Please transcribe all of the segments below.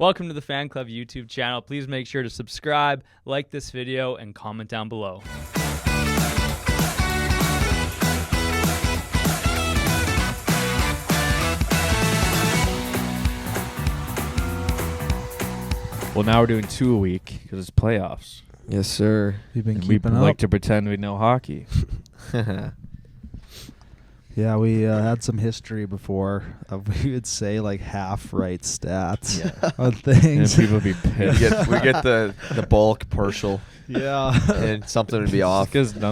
Welcome to the Fan Club YouTube channel. Please make sure to subscribe, like this video, and comment down below. Well, now we're doing 2 a week because it's playoffs. Yes, sir. We've been And keeping we up. like to pretend we know hockey. Yeah, we had some history before. We would say like half right stats on things. And people would be pissed. we get the bulk partial. Yeah. And something would be off. Because a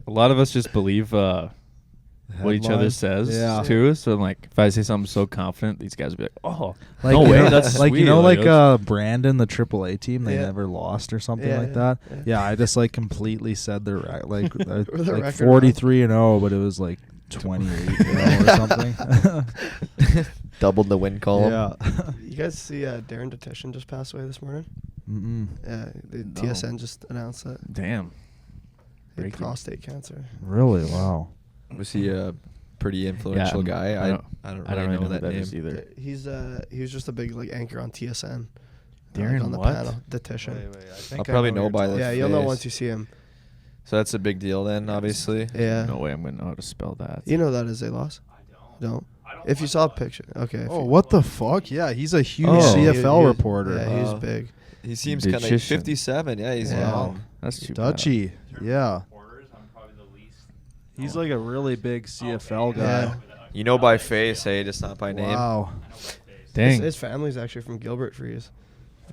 lot of us just believe what each other says too. So like, if I say something so confident, these guys would be like, "Oh, like, no way, know, that's like sweet." you know, like Brandon, the AAA team, they never lost or something like that. Yeah, I just like completely said the like like 43-0, but it was like 28 or something. Doubled the win column. Yeah. You guys see Darren Detition just passed away this morning? Mm-mm. Yeah, the TSN just announced that. Damn. He had prostate cancer. Really? Wow. Was he a pretty influential guy? I don't really know that name either. He was just a big like anchor on TSN. Darren on the what? panel. Detition. I think I'll probably know by the Yeah, you'll know face. once you see him. So that's a big deal then, obviously. Yeah. No way I'm going to know how to spell that. You know that is a loss? Don't. If you saw a picture. Okay. Oh, what the fuck? Yeah, he's a huge Oh. CFL reporter. Yeah, he's big. He seems kind of like 57. Yeah, he's young. That's too bad. Dutchy. Yeah. He's like a really big CFL guy. Yeah. You know by face, hey, just not by name. Wow. Dang. His family's actually from Gilbert Freeze.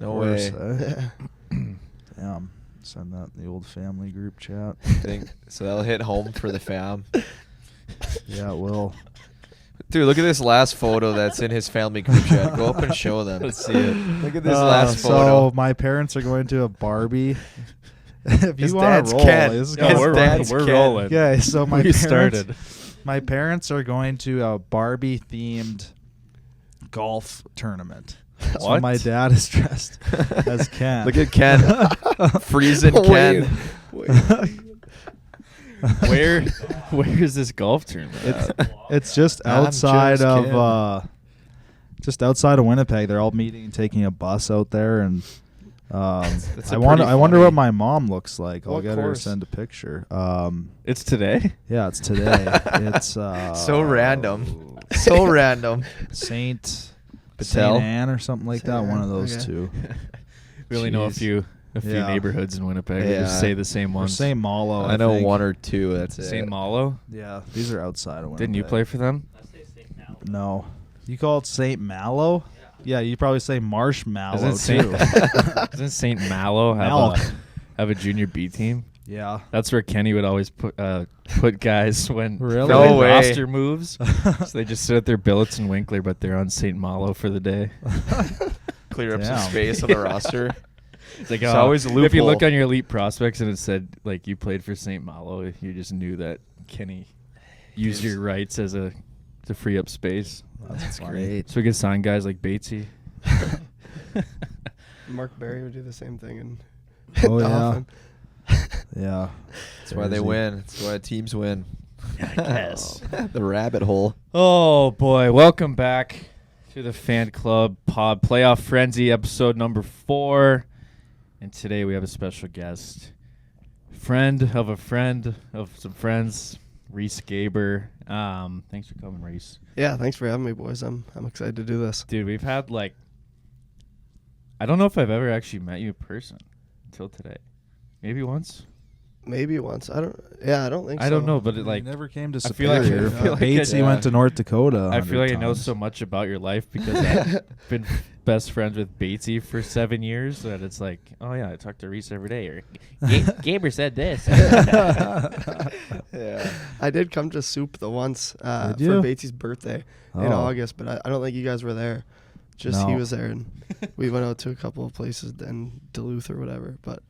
No way. Damn. Send that in the old family group chat. So that'll hit home for the fam. Yeah, it will. Dude, look at this last photo that's in his family group chat. Go up and show them. Let's see it. Look at this last photo. So my parents are going to a Barbie. If His you want dad's to roll, Ken. this is Yeah, gonna- we're rolling. Okay, so my We parents, started. my parents are going to a Barbie-themed golf tournament. So What? my dad is dressed as Ken. Look at Ken. Freezing Ken. Where is this golf tournament? It's just I'm outside just of just outside of Winnipeg. They're all meeting and taking a bus out there, and That's I a wonder pretty what funny- my mom looks like. I'll What get her to course? send a picture. It's today? Yeah, it's today. It's So random. So random. Saint Patel? Anne or something like that. Saint One Anne, of those okay. two. We only know a Jeez. few Yeah. neighborhoods in Winnipeg. We Yeah. just say the same Or ones. Saint Malo. I know think. one or two. That's it. St. Malo? Yeah, these are outside of Winnipeg. Didn't you play for them? No. You call it Saint Malo? Yeah, you probably say Marshmallow Isn't Saint too. Doesn't St. Malo have a junior B team? Yeah. That's where Kenny would always put guys when Really? for, No like, way. roster moves. So they just sit at their billets and Winkler, but they're on St. Malo for the day. Clear up some Damn. space on the roster. It's like It's always a if you look loophole. on your elite prospects and it said like you played for St. Malo, you just knew that Kenny used your rights as to free up space. That's funny. Great. So we could sign guys like Batesy. Mark Berry would do the same thing. And Oh, yeah. Dolphin. Yeah. That's why they Crazy. win. That's why teams win. I guess. The rabbit hole. Oh boy, welcome back to the Fan Club Pod Playoff Frenzy, episode number 4. And today we have a special guest, friend of some friends, Riese Gaber. Thanks for coming, Riese. Yeah, thanks for having me, boys. I'm excited to do this. Dude, we've had I don't know if I've ever actually met you in person until today. Maybe once. Maybe once. I don't think so. I don't know, but You it never came to I feel like- Superior. I feel like Batesy I- went to North Dakota. I feel 100 like I know times. so much about your life because I've been best friends with Batesy for 7 years that it's like, oh yeah, I talk to Riese every day. Or Gaber said this. Yeah. I did come to Soup the once for Did you? Batesy's birthday in Oh. August, but I don't think you guys were there. Just he No. was there, and we went out to a couple of places in Duluth or whatever. But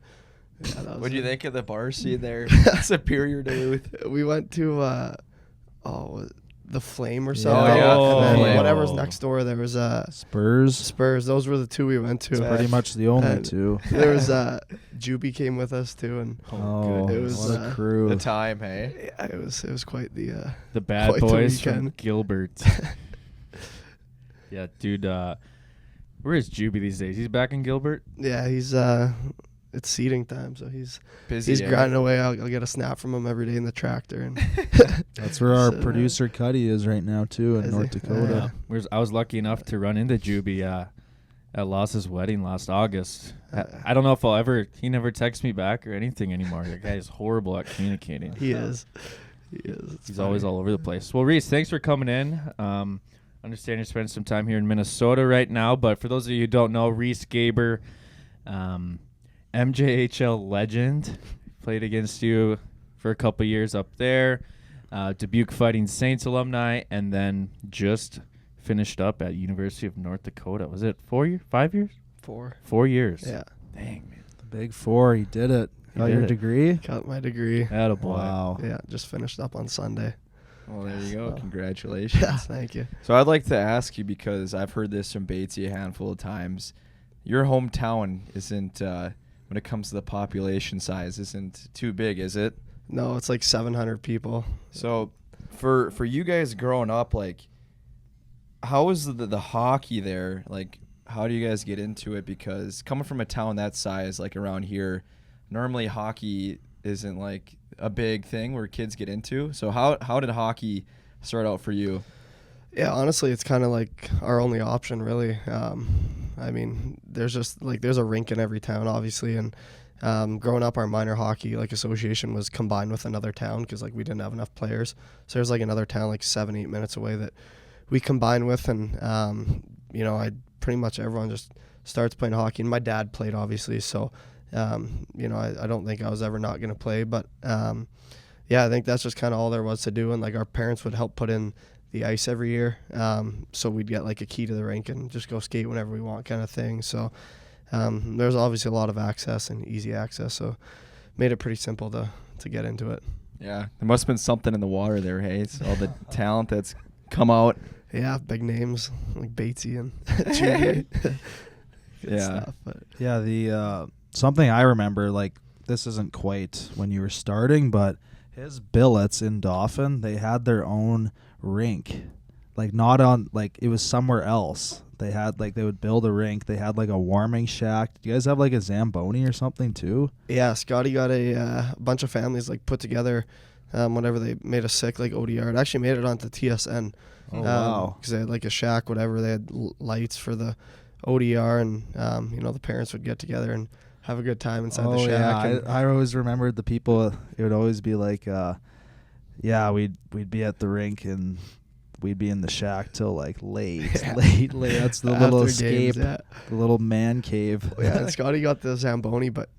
yeah, that was What do you it. think of the bar scene there? Superior Duluth. We went to the Flame or Yeah. something. yeah, And then Flame. whatever's next door, there was Spurs. Spurs. Those were the two we went to. It's pretty much the only And two. There was Juby came with us too, and Oh, It was, what a crew. The time, hey? yeah, it was quite the The bad Quite the boys from weekend. Gilbert. Yeah, dude. Where is Juby these days? He's back in Gilbert? Yeah, he's it's seeding time, so he's Busy. he's grinding away. I'll get a snap from him every day in the tractor, and That's where our So, producer Cuddy is right now too in Is North he? Dakota. I was lucky enough to run into Juby at Loss's wedding last August. I don't know if I'll ever. He never texts me back or anything anymore. The guy is horrible at communicating. he is. He is. It's He's funny. always all over the place. Well, Riese, thanks for coming in. Understand you're spending some time here in Minnesota right now, but for those of you who don't know, Riese Gaber, MJHL legend, played against you for a couple years up there. Dubuque Fighting Saints alumni, and then just finished up at University of North Dakota. Was it 4 years? 5 years? 4. 4 years. Yeah, Dang, man. The Big Four, he did it. He Got did your it. degree? got my degree. Attaboy. Wow. Yeah, just finished up on Sunday. Well, there you go. So- Congratulations. Yeah, thank you. So I'd like to ask you, because I've heard this from Batesy a handful of times. Your hometown isn't, when it comes to the population size, isn't too big, is it? No, it's like 700 people. So for you guys growing up, like, how is the hockey there? Like, how do you guys get into it? Because coming from a town that size, like around here, normally hockey isn't like a big thing where kids get into. So how did hockey start out for you? Yeah, honestly, it's kind of like our only option, really. I mean, there's a rink in every town, obviously, and growing up, our minor hockey association was combined with another town because we didn't have enough players. So there's another town 7-8 minutes away that we combined with, and I pretty much everyone just starts playing hockey. And my dad played, obviously, so I don't think I was ever not gonna play, but I think that's just kind of all there was to do. And our parents would help put in the ice every year, so we'd get a key to the rink and just go skate whenever we want, kind of thing. So there's obviously a lot of access and easy access, so made it pretty simple to get into it. Yeah, there must have been something in the water there, hey? It's all the talent that's come out. Yeah, big names like Batesy and Judy. Good Yeah. stuff, but Yeah, the something I remember, this isn't quite when you were starting, but his billets in Dauphin, they had their own rink. Not on, it was somewhere else. They had, they would build a rink. They had, a warming shack. Do you guys have, a Zamboni or something, too? yeah, Scotty got a bunch of families put together whenever they made a sick ODR. It actually made it onto TSN. Oh, wow. Because they had a shack, whatever. They had lights for the ODR, and the parents would get together and have a good time inside the shack. Yeah, And I always remembered the people. It would always be we'd be at the rink and we'd be in the shack till late. That's the little after escape, games, yeah. the little man cave. Yeah, and Scotty got the Zamboni, but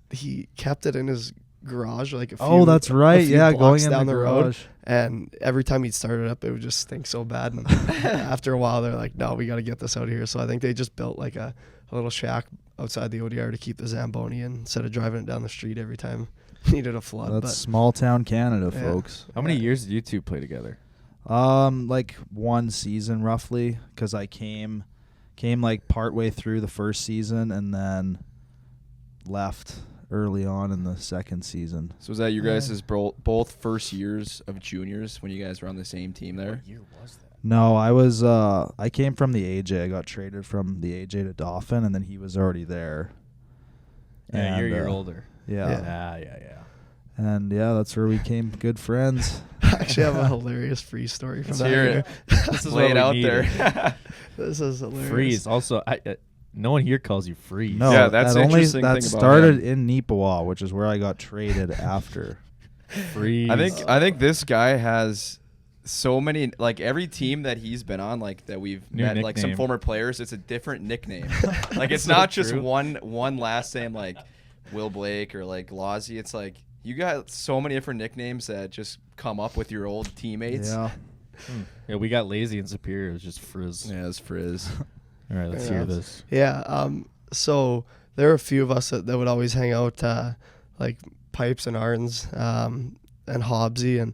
he kept it in his garage a few. Oh, that's right. a few Yeah, blocks going in down the road. garage. And every time he'd start it up, it would just stink so bad. And after a while, they're like, "No, we got to get this out of here." So I think they just built a little shack outside the ODR to keep the Zamboni in instead of driving it down the street every time needed a flood. That's But small town Canada, Yeah. folks. How many years did you two play together? 1 season roughly, because I came partway through the first season and then left early on in the second season. So was that your guys' both first years of juniors when you guys were on the same team there? What year was that? No, I came from the AJ. I got traded from the AJ to Dauphin, and then he was already there. Yeah, you're a And, year older. Yeah. Yeah. And that's where we became good friends. I actually have a hilarious freeze story from Let's that hear year. it. This is Lay what it we out needed. there. This is hilarious. Freeze. Also, no one here calls you Freeze. No, Yeah, that's the interesting that thing about started him. in Neepawa, which is where I got traded after. Freeze. I think this guy has so many, every team that he's been on, that we've New met, some nickname. former players, it's a different nickname. It's So not just true. one last name like Will Blake or Lozzie. It's you got so many different nicknames that just come up with your old teammates. Yeah. Yeah, we got lazy and Superior. It was just Frizz. Yeah, it's Frizz. All right, let's Yeah. hear this. Yeah. So there were a few of us that would always hang out, Pipes and Arns, and Hobbsy. And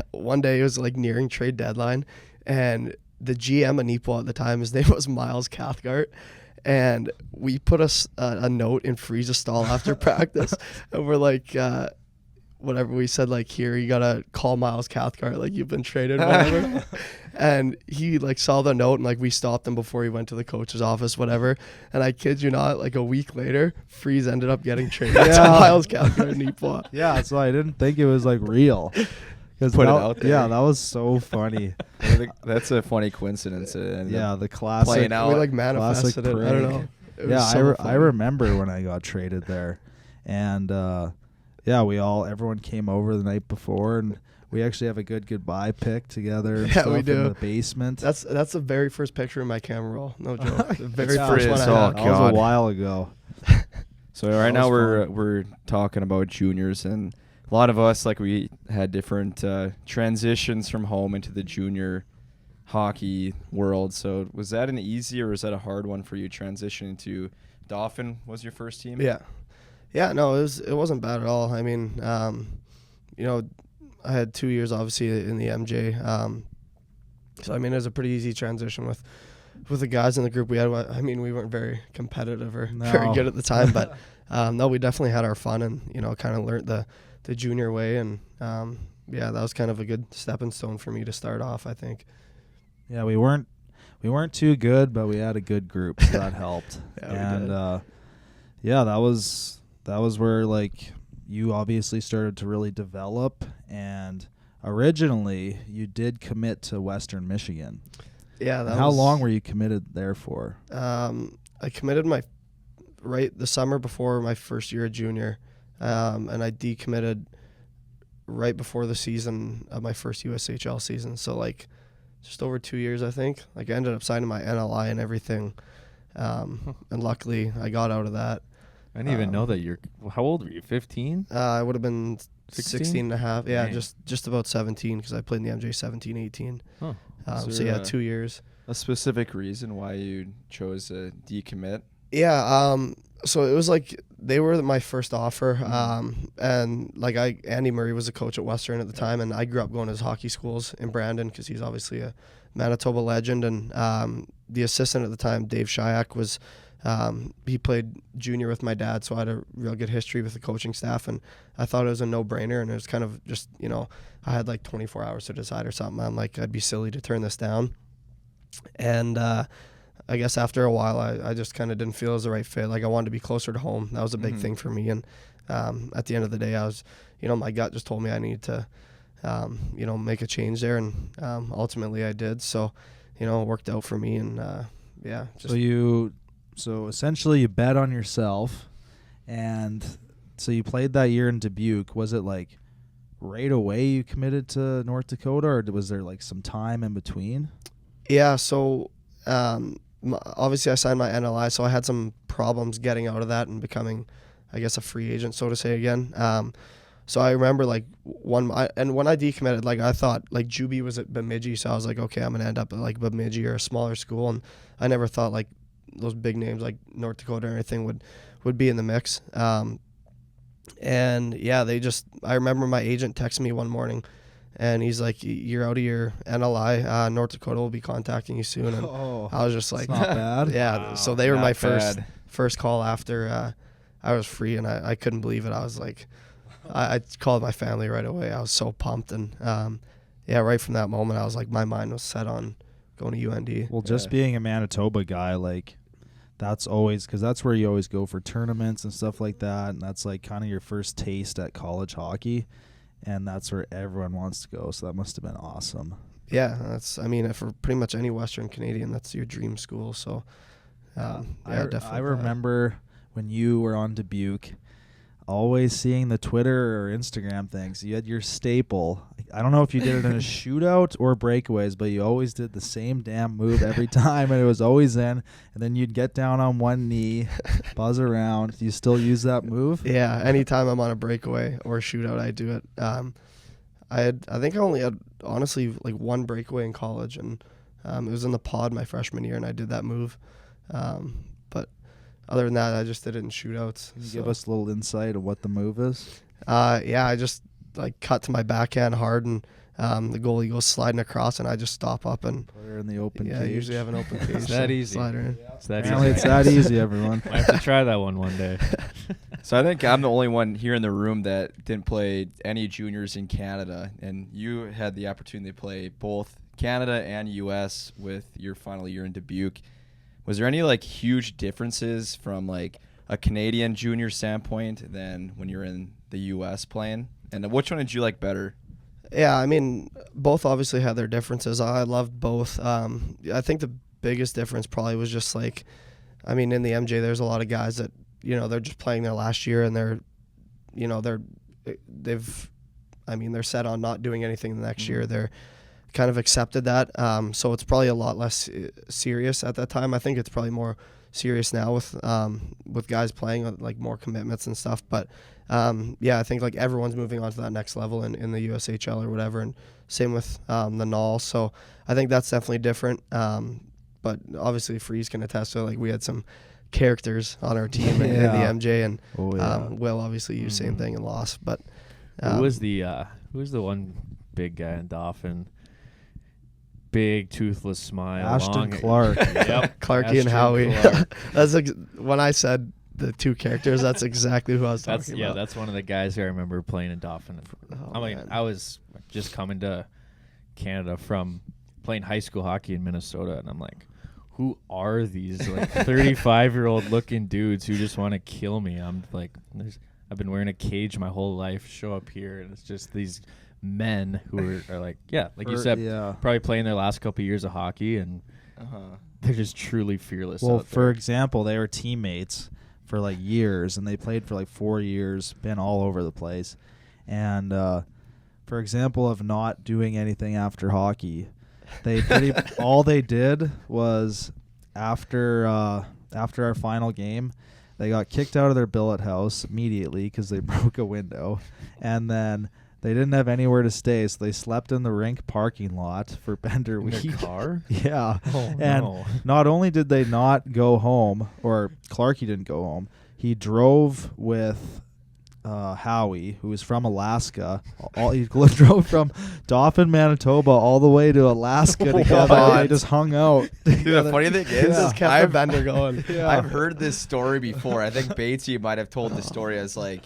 one day it was nearing trade deadline, and the GM of Neepawa at the time, his name was Miles Cathcart. And we put a note in Freeze's stall after practice, and we're whatever we said, like, here, you gotta call Miles Cathcart, like, you've been traded, whatever. And he, like, saw the note, and, like, we stopped him before he went to the coach's office, whatever. And I kid you not, like, a week later, Freeze ended up getting traded to Miles Cathcart in Nipawin. Yeah, so I didn't think it was like real. Put it out there. Yeah, that was so funny. That's a funny coincidence. Yeah, the classic. playing out. We, like, manifested it. I don't know. It was Yeah, so I funny. remember when I got traded there, and yeah, everyone came over the night before, and we actually have a good goodbye pic together. And Yeah, stuff we do. in the basement. That's the very first picture in my camera roll. No joke. The very Yeah, first one I oh, had. that was God. a while ago. So That right now was we're talking about juniors, and a lot of us, like, we had different transitions from home into the junior hockey world. So was that an easy or was that a hard one for you transitioning to Dauphin? Was your first team? Yeah, no, it wasn't bad at all. I mean, you know, I had 2 years obviously in the MJ. So I mean, it was a pretty easy transition with the guys in the group we had. I mean, we weren't very competitive or very good at the time, but no, we definitely had our fun and, you know, kind of learned the junior way, and yeah, that was kind of a good stepping stone for me to start off, I think. Yeah, we weren't too good, but we had a good group, so that helped. Yeah, we And did. yeah, that was where, like, you obviously started to really develop. And originally, you did commit to Western Michigan. Yeah, that How was, long were you committed there for? I committed the summer before my first year of junior, and I decommitted right before the season of my first USHL season. So, like, just over 2 years, I think. Like, I ended up signing my NLI and everything, and luckily I got out of that. I didn't even know that you're. How old were you? 15? I would have been 16? 16 and a half. Yeah, Dang. just about 17 because I played in the MJ 17, 18. Huh. So yeah, 2 years. A specific reason why you chose to decommit? Yeah, so it was like they were my first offer, and like Andy Murray was a coach at Western at the time, and I grew up going to his hockey schools in Brandon because he's obviously a Manitoba legend, and the assistant at the time, Dave Shyak, was he played junior with my dad, so I had a real good history with the coaching staff, and I thought it was a no-brainer, and it was kind of just, you know, I had like 24 hours to decide or something. I'm like, I'd be silly to turn this down, and I guess after a while, I just kind of didn't feel it was the right fit. Like, I wanted to be closer to home. That was a big thing for me. And at the end of the day, I was, you know, my gut just told me I needed to, you know, make a change there. And ultimately I did. So, you know, it worked out for me. And yeah. Just So essentially you bet on yourself. And so you played that year in Dubuque. Was it like right away you committed to North Dakota, or was there like some time in between? Yeah. So obviously I signed my NLI, so I had some problems getting out of that and becoming, I guess, a free agent, so to say, again. So I remember like when I decommitted, like I thought like Juby was at Bemidji, so I was like, okay, I'm gonna end up at like Bemidji or a smaller school, and I never thought like those big names like North Dakota or anything would be in the mix. And yeah, I remember my agent texted me one morning, and he's like, "You're out of your NLI. North Dakota will be contacting you soon." And I was just like, It's not bad. Yeah. Wow, So they were not my bad. first call after I was free, and I couldn't believe it. I was like, I called my family right away. I was so pumped, and yeah, right from that moment, I was like, my mind was set on going to UND. Well, just being a Manitoba guy, like, that's always, because that's where you always go for tournaments and stuff like that, and that's like kind of your first taste at college hockey, and that's where everyone wants to go. So that must have been awesome. Yeah, I mean, for pretty much any Western Canadian, that's your dream school. So yeah, definitely. I remember when you were on Dubuque, always seeing the Twitter or Instagram things. You had your staple. I don't know if you did it in a shootout or breakaways, but you always did the same damn move every time, and it was always in. And then you'd get down on one knee, buzz around. Do you still use that move? Yeah, anytime I'm on a breakaway or a shootout, I do it. I think I only had, honestly, like one breakaway in college, and it was in the pod my freshman year, and I did that move. But other than that, I just did it in shootouts. Can you give us a little insight of what the move is? Yeah, I just like cut to my backhand hard, and the goalie goes sliding across, and I just stop up and Put her in the open yeah, I cage. usually have an open cage. It's that so easy. slide her in. It's that Apparently easy. it's that easy, everyone. I have to try that one day. So I think I'm the only one here in the room that didn't play any juniors in Canada, and you had the opportunity to play both Canada and U.S. with your final year in Dubuque. Was there any like huge differences from like a Canadian junior standpoint than when you're in the U.S. playing? And which one did you like better? Yeah, I mean, both obviously had their differences. I loved both. I think the biggest difference probably was just like, I mean, in the MJ, there's a lot of guys that, you know, they're just playing their last year and they're set on not doing anything the next year. They're kind of accepted that. So it's probably a lot less serious at that time. I think it's probably more serious now with guys playing like more commitments and stuff. But I think like everyone's moving on to that next level in the USHL or whatever, and same with the NOL. So I think that's definitely different. But obviously Freeze can attest to, like, we had some characters on our team in the MJ, and Will obviously used same thing and lost. But who was the one big guy in Dauphin? Big toothless smile. Ashton Clark. Yep. Clarky and Howie. That's when I said the two characters, that's exactly who I was talking about. That's one of the guys who I remember playing in Dauphin. Man. I was just coming to Canada from playing high school hockey in Minnesota, and I'm like, who are these like 35-year-old looking dudes who just want to kill me? I'm like, I've been wearing a cage my whole life, show up here, and it's just these men who are like, like you said, probably playing their last couple of years of hockey, and they're just truly fearless. Well, out for there. example, they were teammates for like years, and they played for like 4 years, been all over the place. And for example, of not doing anything after hockey, they all they did was after our final game, they got kicked out of their billet house immediately because they broke a window, and then they didn't have anywhere to stay, so they slept in the rink parking lot for Bender in week. their car? Yeah. Oh, and no. not only did they not go home, or Clarky didn't go home, he drove with Howie, who was from Alaska. He drove from Dauphin, Manitoba, all the way to Alaska together. They just hung out. Dude, the funny thing is, Just kept the Bender going. I've heard this story before. I think Batesy might have told the story as like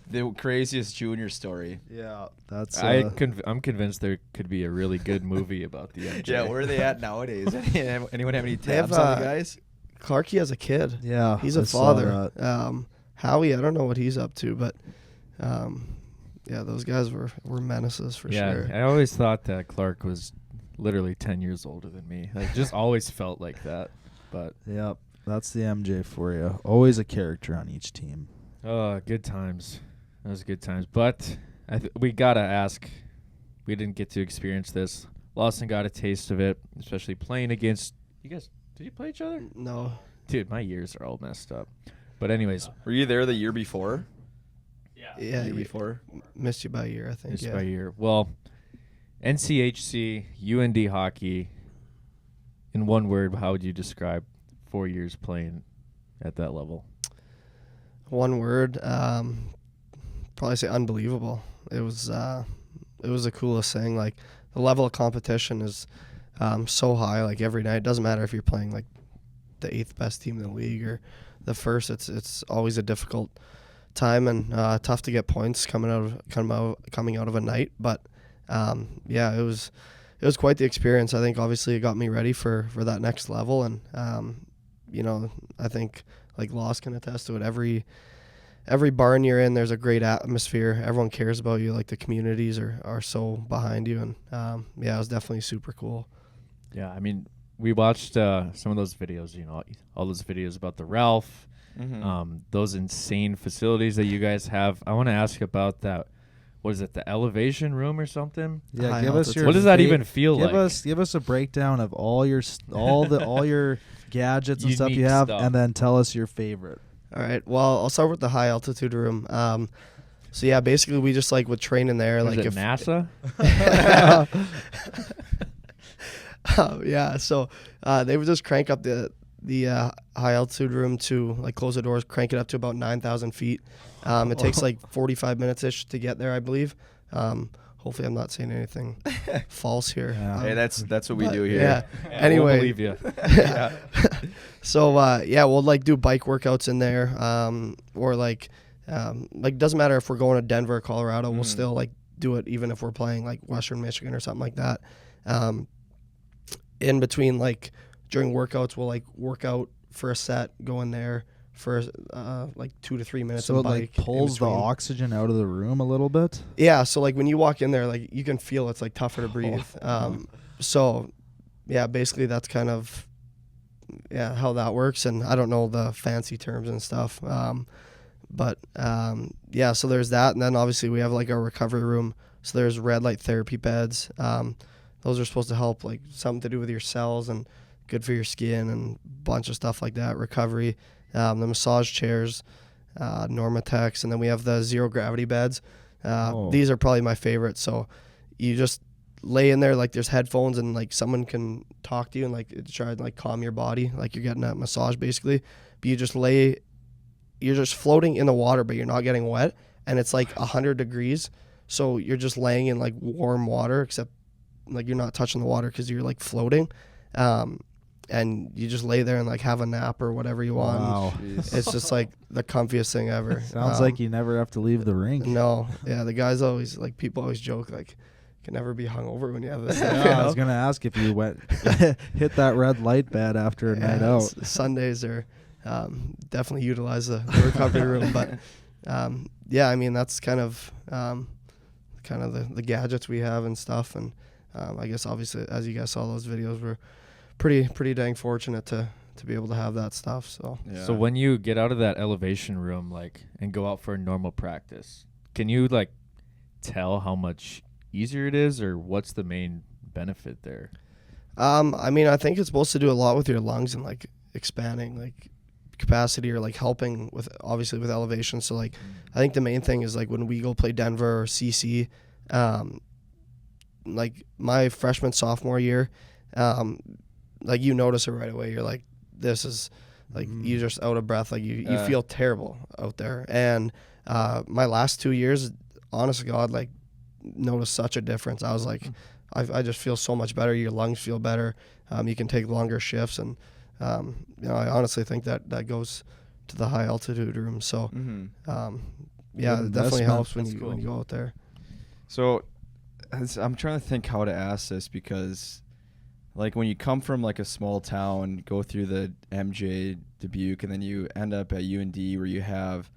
the craziest junior story. Yeah, that's. I'm convinced there could be a really good movie about the MJ. Yeah, where are they at nowadays? Anyone have any They have, tabs on the guys? Clarky has a kid. Yeah, He's a I saw father. that. Howie, I don't know what he's up to, but those guys were menaces for sure. I always thought that Clark was literally 10 years older than me. Like, just always felt like that. But Yep, that's the MJ for you. Always a character on each team. oh, good times. That was good times. But we gotta ask. We didn't get to experience this. Lawson got a taste of it, especially playing against you guys. Did you play each other? No. Dude, my years are all messed up. But anyways, Were you there the year before? Yeah, The year before? missed you by a year, I think. just by year. Well, NCHC, UND hockey. In one word, how would you describe 4 years playing at that level? One word, probably say unbelievable. It was the coolest thing. Like, the level of competition is so high. Like, every night, it doesn't matter if you're playing like the 8th best team in the league or the first. It's always a difficult time and tough to get points coming out of a night. But it was quite the experience. I think obviously it got me ready for that next level, and I think like Loss can attest to it. Every barn you're in, there's a great atmosphere. Everyone cares about you. Like, the communities are so behind you, and it was definitely super cool. Yeah, I mean, we watched some of those videos, all those videos about the Ralph, those insane facilities that you guys have. I want to ask about that. What is it, the elevation room or something? Yeah, High give us altitude. your. What does that even feel like? Give us a breakdown of all your gadgets and stuff you Unique have, stuff. and then tell us your favorite. All right. Well, I'll start with the high altitude room. So yeah, basically we just would train in there. Was like, it if NASA? So they would just crank up the high altitude room to, like, close the doors, crank it up to about 9,000 feet. It takes like 45 minutes ish to get there, I believe. Hopefully I'm not saying anything false here. Yeah. Hey, that's what we do here. Yeah. We'll Anyway. believe you. So we'll do bike workouts in there, or like like doesn't matter if we're going to Denver or Colorado, we'll still like do it even if we're playing like Western Michigan or something like that. In between, like during workouts, we'll like work out for a set, go in there for like 2 to 3 minutes. So and it like bike in pulls the between. oxygen out of the room a little bit. Yeah, so like when you walk in there, like you can feel it's like tougher to breathe. So yeah, basically that's kind of how that works. And I don't know the fancy terms and stuff. But so there's that, and then obviously we have like our recovery room. So there's red light therapy beds. Those are supposed to help like something to do with your cells and good for your skin and a bunch of stuff like that. Recovery, the massage chairs, Normatex, and then we have the zero gravity beds. These are probably my favorite. So you just lay in there, like there's headphones, and like someone can talk to you and like try to like calm your body, like you're getting that massage basically. But you just lay, you're just floating in the water, but you're not getting wet, and it's like 100 degrees. So you're just laying in like warm water, except like you're not touching the water because you're like floating. And you just lay there and like have a nap or whatever you want. Wow. It's just like the comfiest thing ever. Sounds like you never have to leave the rink. No, yeah, the guys always like, people always joke like, you can never be hungover when you have this. Yeah, I was gonna ask if you went hit that red light bed after a night out. Sundays are definitely utilize the recovery room, but I mean that's kind of the gadgets we have and stuff, and I guess obviously as you guys saw those videos, we're pretty dang fortunate to be able to have that stuff. So So when you get out of that elevation room like and go out for a normal practice, can you like tell how much easier it is, or what's the main benefit there? I mean, I think it's supposed to do a lot with your lungs and like expanding like capacity, or like helping with obviously with elevation. So like I think the main thing is like when we go play Denver or CC, like my freshman sophomore year, like you notice it right away. You're like, this is like you're just out of breath, like you feel terrible out there. And my last 2 years, honest to God, like noticed such a difference. I was like, I just feel so much better. Your lungs feel better. You can take longer shifts, and I honestly think that goes to the high altitude room. So it definitely helps when you go out there. So I'm trying to think how to ask this, because like when you come from like a small town, go through the MJ Dubuque, and then you end up at UND where you have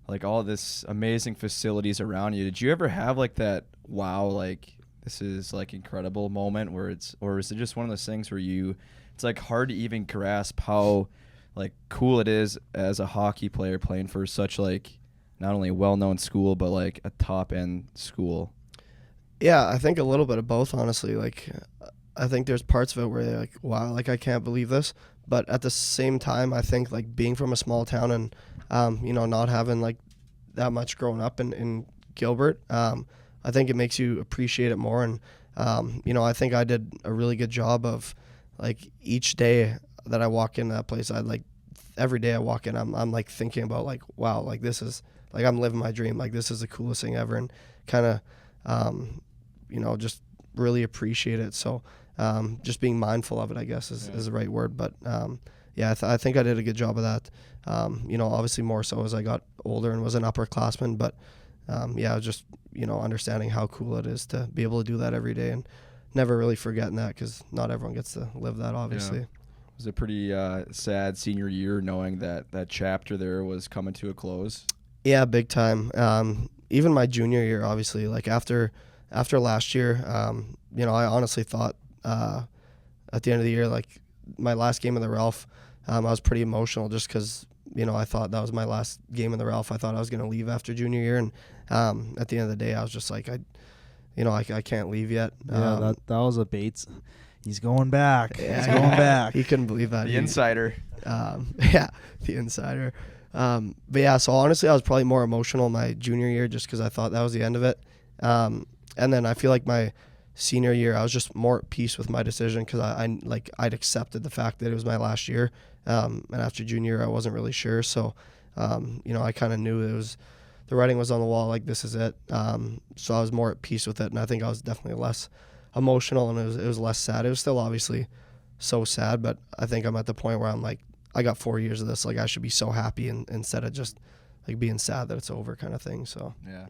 like all this amazing facilities around you. Did you ever have like that wow, like this is like incredible moment where or is it just one of those things where it's like hard to even grasp how like cool it is as a hockey player playing for such like not only a well-known school but like a top-end school? Yeah, I think a little bit of both, honestly. Like I think there's parts of it where they're like, wow, like I can't believe this. But at the same time, I think like being from a small town and, not having like that much growing up in Gilbert, I think it makes you appreciate it more. And, I think I did a really good job of like each day that I walk into that place, every day I walk in, I'm like thinking about like, wow, like this is like, I'm living my dream. Like this is the coolest thing ever. And kind of, just really appreciate it. So, just being mindful of it, I guess is the right word. But, I think I did a good job of that. Obviously more so as I got older and was an upperclassman, but, just, understanding how cool it is to be able to do that every day and never really forgetting that, because not everyone gets to live that, obviously. Yeah. Was it pretty sad senior year knowing that chapter there was coming to a close? Yeah, big time. Even my junior year, obviously, like after last year, I honestly thought at the end of the year, like my last game in the Ralph, I was pretty emotional just because, I thought that was my last game in the Ralph. I thought I was going to leave after junior year. And at the end of the day, I was just like, I can't leave yet. Yeah, that was a Bates. He's going back. Yeah, He's going back. He couldn't believe that. The insider. The insider. But yeah, so honestly, I was probably more emotional my junior year just because I thought that was the end of it. And then I feel like my senior year, I was just more at peace with my decision because I'd accepted the fact that it was my last year. And after junior year, I wasn't really sure. So, I kind of knew the writing was on the wall, like this is it. So I was more at peace with it. And I think I was definitely less emotional, and it was less sad. It was still obviously so sad, but I think I'm at the point where I'm like, I got 4 years of this. Like I should be so happy, and instead of just like being sad that it's over kind of thing. So Yeah.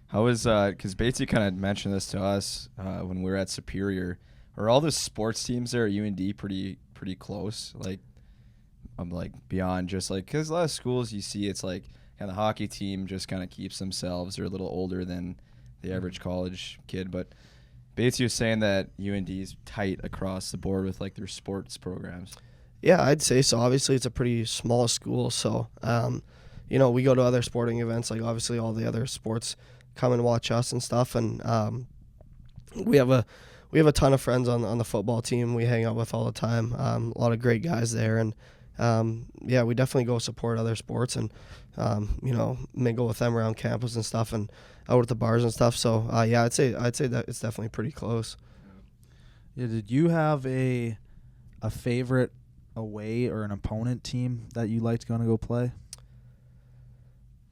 How was because Batesy kind of mentioned this to us when we were at Superior. Are all the sports teams there at UND pretty close? Like, I'm like beyond just like because a lot of schools you see it's like kind of the hockey team just kind of keeps themselves. They're a little older than the average college kid, but Batesy was saying that UND is tight across the board with like their sports programs. yeah, I'd say so. Obviously, it's a pretty small school, so you know, we go to other sporting events, like obviously all the other sports come and watch us and stuff, and we have a ton of friends on the football team we hang out with all the time. A lot of great guys there, and yeah, we definitely go support other sports and you know, mingle with them around campus and stuff, and out at the bars and stuff. So yeah, I'd say that it's definitely pretty close. Yeah, did you have a favorite away or an opponent team that you liked going to go play?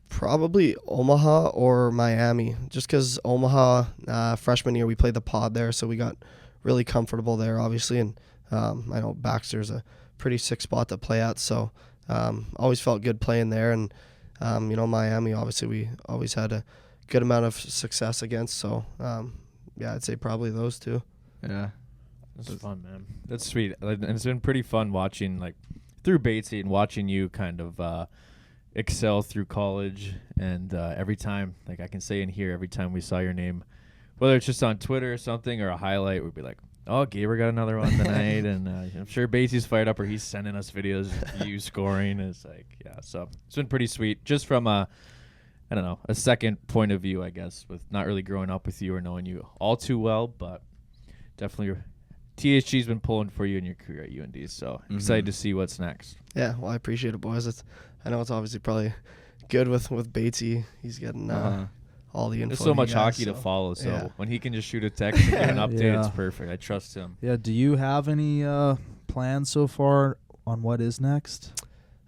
Probably Omaha or Miami, just because Omaha, freshman year, we played the pod there, so we got really comfortable there, obviously. And I know Baxter's a pretty sick spot to play at, so always felt good playing there. And, you know, Miami, obviously, we always had a good amount of success against. So, yeah, I'd say probably those two. Yeah. That's fun, man. That's sweet. And it's been pretty fun watching, like, through Batesy and watching you kind of excel through college. And every time, like I can say in here, every time we saw your name, whether it's just on Twitter or something or a highlight, we'd be like, oh, Gaber got another one tonight. And I'm sure Batesy's fired up or he's sending us videos of you scoring. It's like, yeah, so it's been pretty sweet. Just from I don't know, a second point of view, I guess, with not really growing up with you or knowing you all too well, but definitely THG's been pulling for you in your career at UND, so excited to see what's next. Yeah, well, I appreciate it, boys. I know it's obviously probably good with Batesy. He's getting all the info. There's so much guys, hockey to follow, so yeah. when he can just shoot a text and get an update, Yeah. it's perfect. I trust him. Yeah, do you have any plans so far on what is next?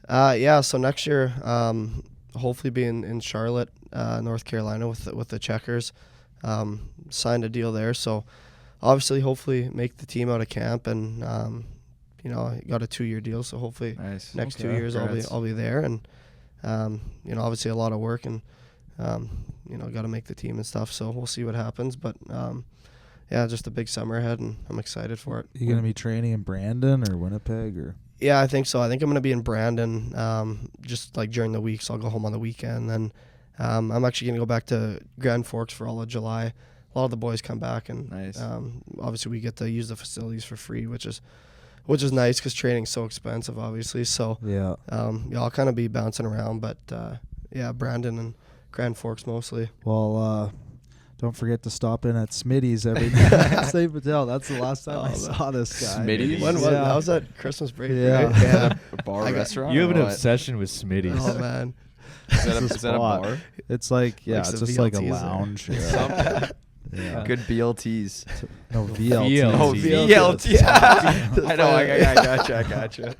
Yeah, so next year, hopefully be in Charlotte, North Carolina with the Checkers. Signed a deal there, so obviously hopefully make the team out of camp, and you know, I got a 2-year deal, so hopefully Nice. next Okay. 2 years Congrats. I'll be there, and you know, obviously a lot of work, and you know, got to make the team and stuff, so we'll see what happens, but yeah, just a big summer ahead, and I'm excited for it. You gonna be training in Brandon or Winnipeg or? Yeah, I think so. I think I'm going to be in Brandon just like during the week, so I'll go home on the weekend. Then I'm actually going to go back to Grand Forks for all of July. A lot of the boys come back, and Nice. obviously we get to use the facilities for free, which is nice because training's so expensive, obviously. So Yeah. yeah, I'll kind of be bouncing around, but yeah, Brandon and Grand Forks mostly. Well, don't forget to stop in at Smitty's every night. St. Patel. That's the last time I saw this guy. Smitty's? When was Yeah. that? Was that Christmas break? Yeah. Right? Yeah. A bar I got- restaurant? You have or an what? obsession with Smitty's. Oh man. Is that, It's a is that a spot. bar? It's like, yeah, Likes it's the just like a VLTs there. lounge. Yeah. Something. Yeah. Good BLTs. No, VLT. Oh, VLT. VLT. I know. I gotcha.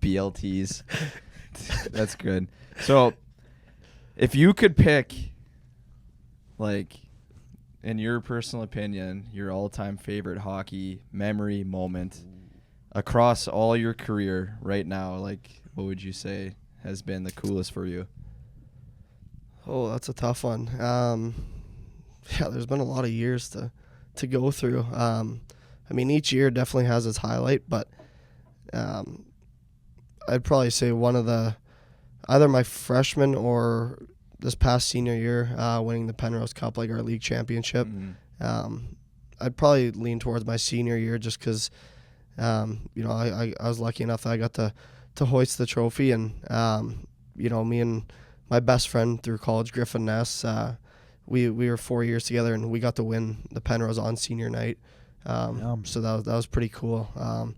BLTs. That's good. So, if you could pick, like, in your personal opinion, your all-time favorite hockey memory moment across all your career right now, like, what would you say has been the coolest for you? Oh, that's a tough one. Yeah, there's been a lot of years to go through. I mean, each year definitely has its highlight, but I'd probably say one of either my freshman or this past senior year, winning the Penrose Cup, like our league championship. I'd probably lean towards my senior year just because, you know, I was lucky enough that I got to hoist the trophy, and you know, me and my best friend through college, Griffin Ness, we were 4 years together, and we got to win the Penrose on senior night. So that was pretty cool.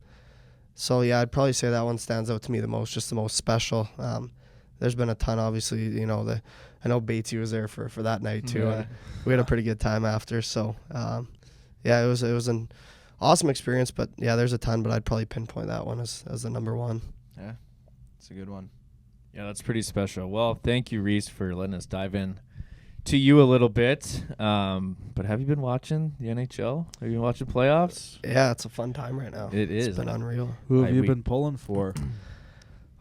So yeah, I'd probably say that one stands out to me the most, just the most special. There's been a ton, obviously, you know, I know Batesy was there for that night too, Yeah. and we had a pretty good time after. So yeah, it was an awesome experience, but yeah, there's a ton, but I'd probably pinpoint that one as the number one. Yeah, it's a good one. Yeah, that's pretty special. Well, thank you, Riese, for letting us dive in to you a little bit. But have you been watching the NHL? Have you been watching playoffs? Yeah, it's a fun time right now. It is. It's been unreal. Who have you we- been pulling for?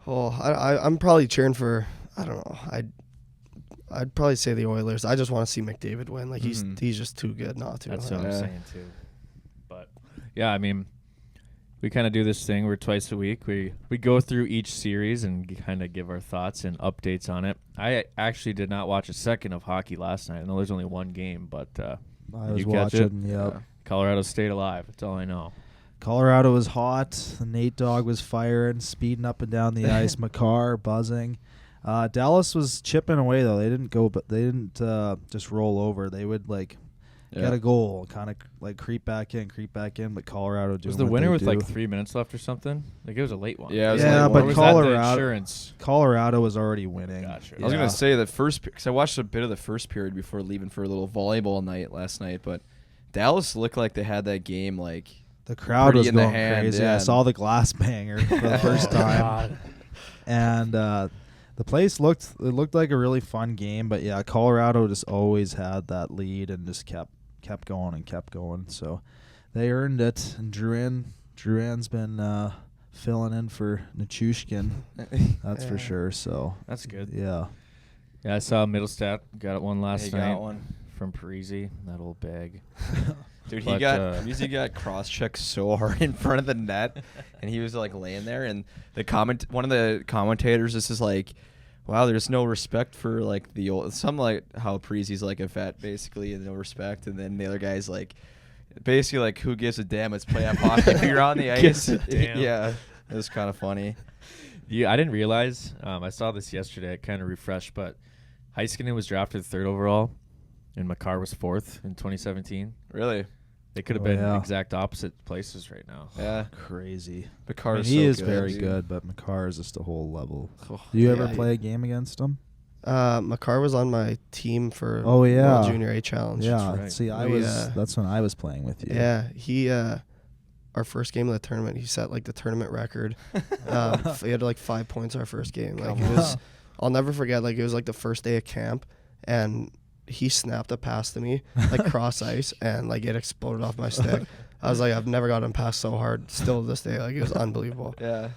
Oh, I'm probably cheering for, I don't know. I'd probably say the Oilers. I just want to see McDavid win. Like Mhm. he's just too good not to. That's Like, what I'm Yeah. saying too. But yeah, I mean, we kind of do this thing where twice a week we go through each series and kind of give our thoughts and updates on it. I actually did not watch a second of hockey last night. I know there's only one game, but I did was you catch it? watching. Yep. Yeah. Colorado stayed alive. That's all I know. Colorado was hot. The Nate Dogg was firing, speeding up and down the ice. Makar buzzing. Dallas was chipping away though. They didn't just roll over. They would get a goal, kind of like creep back in. But Colorado doing Was the what winner they with do. like 3 minutes left or something? Like it was a late one. Yeah, it was Yeah, like but Or was Colorado- that the insurance? Colorado was already winning. Gotcha. I was gonna say the first because I watched a bit of the first period before leaving for a little volleyball night last night, but Dallas looked like they had that game like The crowd pretty was in the going hand, crazy. yeah. I saw the glass banger for the first time, and the place looked like a really fun game. But yeah, Colorado just always had that lead and just kept going. So they earned it. And Drouin's been filling in for Nichushkin. That's for Yeah. sure. So That's good. yeah. Yeah, I saw Middlestat got one last He night got one. from Parisi, that old bag. Dude, But, he got cross-checked so hard in front of the net, and he was like laying there. And one of the commentators is like, "Wow, there's no respect for like the old." Some like how Parisi's like a vet basically, and no respect. And then the other guy's like, basically like, "Who gives a damn? It's playoff hockey. If you're on the ice, Gives a damn. yeah." It was kind of funny. Yeah, I didn't realize. I saw this yesterday. It kind of refreshed, but Heiskanen was drafted 3rd overall, and Makar was 4th in 2017. Really? They could have Oh, been yeah. exact opposite places right now. Yeah. Crazy. Makar He so is good, very dude. good, but Makar is just a whole level. Oh, Do you ever Yeah, play a game against him? Makar was on my team for Oh, yeah. World Junior A Challenge. Yeah. right. See, We, that's when I was playing with you. Yeah, he our first game of the tournament, he set like the tournament record. He had like 5 points our first game. Like Come it was, on. I'll never forget. Like it was like the first day of camp, and he snapped a pass to me like cross ice, and like it exploded off my stick. I was like, I've never gotten passed so hard. Still to this day, like it was unbelievable. Yeah.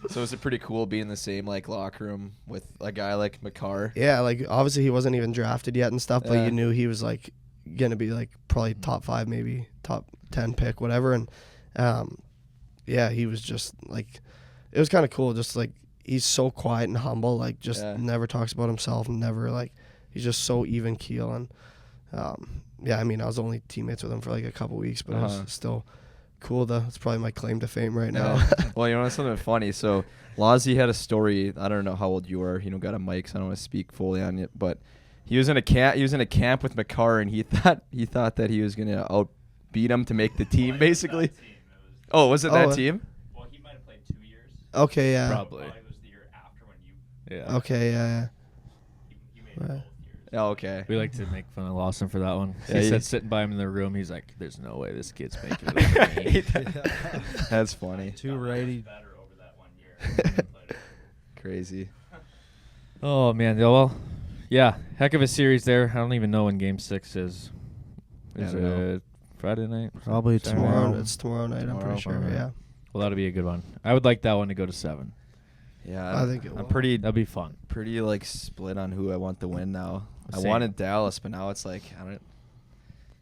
So is it pretty cool being in the same like locker room with a guy like Makar? Yeah, like obviously he wasn't even drafted yet and stuff, but Yeah. you knew he was like gonna be like probably top 5, maybe top 10 pick, whatever. And yeah, he was just like, it was kind of cool. Just like he's so quiet and humble, like just Yeah. never talks about himself, never like he's just so even keel. And yeah, I mean I was only teammates with him for like a couple weeks, but it Uh-huh. was still cool. It's probably my claim to fame right now. Yeah. Well, you know something funny. So Lazi had a story. I don't know how old you are. Got a mic, so I don't want to speak fully on it. But he was in a camp. He was in a camp with Makar, and he thought that he was gonna outbeat him to make the team, basically. Oh, was it that team? Well, he might have played 2 years. Okay, yeah. Probably. It was the year after when you Yeah. Okay, yeah. you made Right. both years. Oh, okay. We like to make fun of Lawson for that one. Yeah, He he- said sitting by him in the room, he's like, "There's no way this kid's making it over me." That's funny. Two righty. Better over that 1 year. But, Crazy. Oh man, well, yeah, heck of a series there. I don't even know when Game 6 is. Yeah, I Is don't know. it Friday night? Probably Saturday? tomorrow. It's tomorrow night. I'm Tomorrow, pretty sure. alright. Yeah, Well, that'll be a good one. I would like that one to go to 7. Yeah, I think it I'm will. pretty That'd be fun. like split on who I want to win now. I Same. wanted Dallas, but now it's like I don't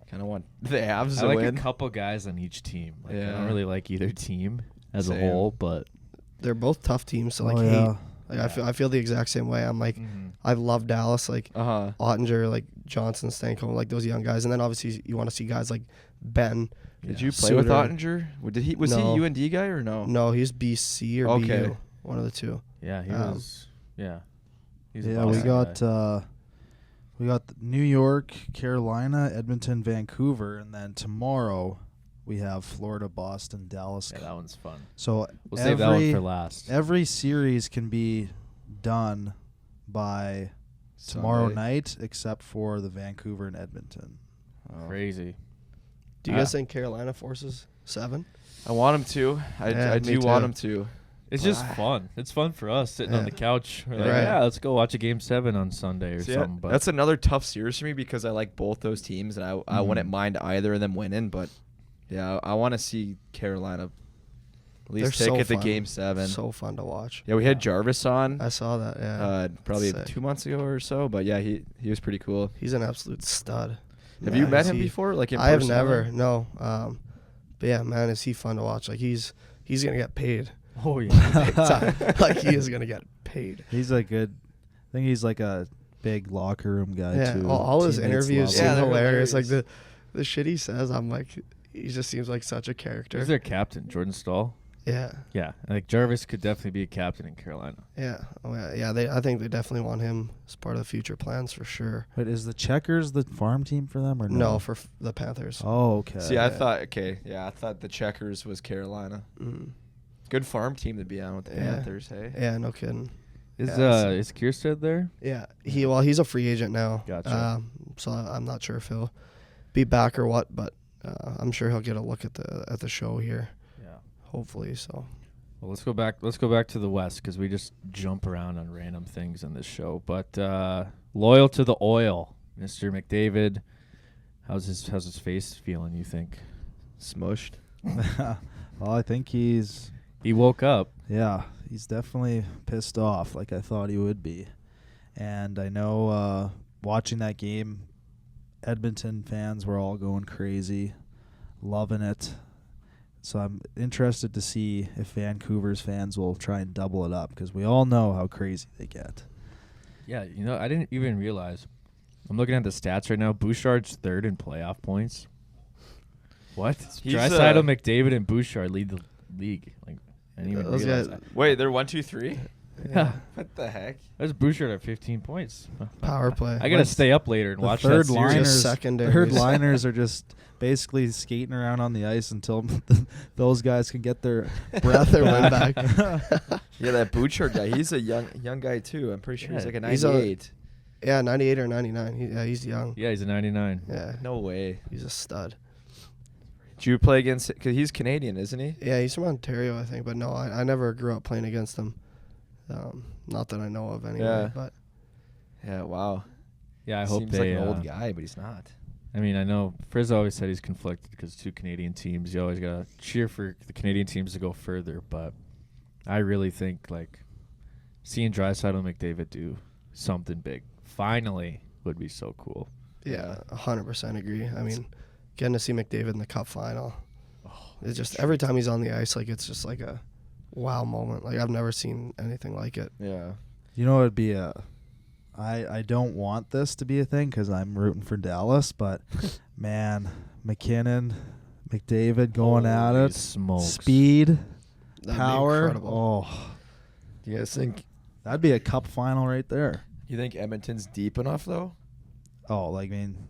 kind of want the Avs I to like win. a couple guys on each team. Like, I Yeah. don't really like either team as a Same. whole, but they're both tough teams to like Oh, hate. yeah. Like I feel the exact same way. I'm like Mhm. I love Dallas, like Uh-huh. Ottinger, like Johnson, Stanko, like those young guys, and then obviously you want to see guys like Ben. Did Yeah. you play with Suter. Ottinger? Was No. he UND guy or no? No, he's BC or Okay. BU, one of the two. Yeah, he Um, was. Yeah. He's a Yeah, we Boston got guy. we got New York, Carolina, Edmonton, Vancouver, and then tomorrow we have Florida, Boston, Dallas. Yeah, that one's fun. So We'll save that one for last. every series can be done by tomorrow Sunday. night, except for the Vancouver and Edmonton. Oh. Crazy. Do you guys think Carolina forces 7? I want him to. I Yeah, do me want too. him to. It's just Wow. fun. It's fun for us sitting on Yeah. the couch. We're like, Right. yeah, let's go watch a Game 7 on Sunday or See, something. But that's another tough series for me because I like both those teams and I Mhm. wouldn't mind either of them winning. But yeah, I want to see Carolina At least They're take so it to fun. Game 7. So fun to watch. Yeah, we had Jarvis on I saw that. Yeah, probably Sick. 2 months ago or so. But yeah, he was pretty cool. he's an absolute stud. Have you Man, met is him he- before? Like in I have person? never. No. But yeah, man, is he fun to watch? Like he's gonna get paid. Oh yeah. Big time. Like he is gonna get paid. He's a good. I think he's like a big locker room guy Yeah, too. all his Teammates interviews love seem Yeah, him. they're hilarious. Like hilarious. the shit he says, I'm like, he just seems like such a character. Who's their captain? Jordan Stahl. Yeah, Yeah, like Jarvis could definitely be a captain in Carolina. yeah, oh, yeah. I think they definitely want him as part of the future plans for sure. But is the Checkers the farm team for them or no? No, for the Panthers. Oh, okay. See, I Yeah. thought the Checkers was Carolina. Mm. Good farm team to be on with the Yeah. Panthers, hey? Yeah, no kidding. Is Yeah, is Kierstead there? Yeah, he's a free agent now. Gotcha. So I'm not sure if he'll be back or what, but I'm sure he'll get a look at the show here. Yeah. Hopefully, so. Well, let's go back. Let's go back to the West because we just jump around on random things in this show. But loyal to the oil, Mr. McDavid. How's his face feeling? You think Smushed. Well, I think he woke up? he's definitely pissed off like I thought he would be. And I know watching that game, Edmonton fans were all going crazy, loving it. So I'm interested to see if Vancouver's fans will try and double it up because we all know how crazy they get. Yeah. You know, I didn't even realize. I'm looking at the stats right now. Bouchard's third in playoff points. What? He's, Draisaitl, McDavid, and Bouchard lead the league. Like, I didn't even Those realize guys- that. Wait, they're 1, 2, 3? Yeah. What the heck? That's Bouchard at 15 points. Power play. I gotta stay up later and The watch third that series. liners, secondaries. third liners are just basically skating around on the ice until those guys can get their breath Their wind back. Yeah, that Bouchard guy. He's a young guy too. I'm pretty sure he's Yeah, like a he's a- 98. Yeah, 98 or 99. He's young. Yeah, he's a 99. Yeah, No way. he's a stud. Did you play against? Because he's Canadian, isn't he? Yeah, he's from Ontario, I think. But no, I never grew up playing against him. Not that I know of anyway. Yeah. But Yeah. Wow. Yeah, I hope Seems they. like an old guy, but he's not. I mean, I know Frizz always said he's conflicted because two Canadian teams. You always gotta cheer for the Canadian teams to go further, but I really think like seeing Draisaitl and McDavid do something big finally would be so cool. yeah, 100% agree. I mean, getting to see McDavid in the Cup final, it's just every time he's on the ice, like it's just like a wow moment. Like I've never seen anything like it. Yeah. You know, it'd be I don't want this to be a thing because I'm rooting for Dallas, but man, McKinnon, McDavid going at Holy it, smokes. speed, That'd be power. incredible. Oh, Do you guys think? that'd be a cup final right there. You think Edmonton's deep enough though? Oh, like I mean,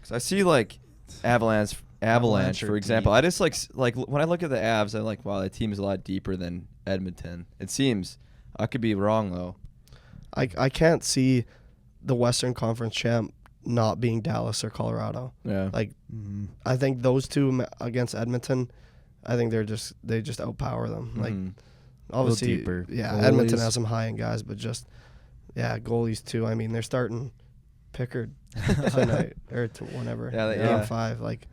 Because I see like Avalanche, Avalanche are for example. deep. I just like when I look at the Avs, I'm like, wow, that team is a lot deeper than Edmonton. It seems. I could be wrong though. I can't see the Western Conference champ not being Dallas or Colorado. Yeah. Like I think those two against Edmonton, I think they just outpower them. Like Mhm. obviously, deeper. yeah, Goalies. Edmonton has some high end guys, but just goalies too. I mean, they're starting Pickard tonight or to whenever. Yeah, Game yeah. 5. Like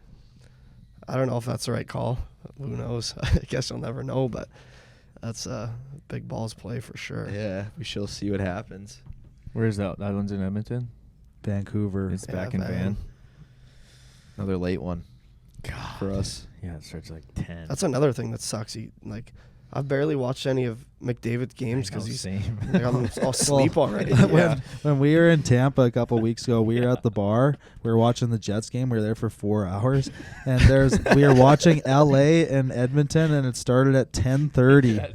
I don't know if that's the right call. Who knows? I guess you'll never know, but that's a big balls play for sure. Yeah, we shall see what happens. Where's that? That one's in Edmonton. Vancouver. It's Yeah, back in Van. Van. Another late one God. for us. Yeah, it starts at like 10. That's another thing that sucks. I've barely watched any of McDavid's games because he's same. like, I'm asleep already. when we were in Tampa a couple weeks ago, we were at the bar. We were watching the Jets game. We were there for 4 hours, and we were watching LA and Edmonton, and it started at 10:30.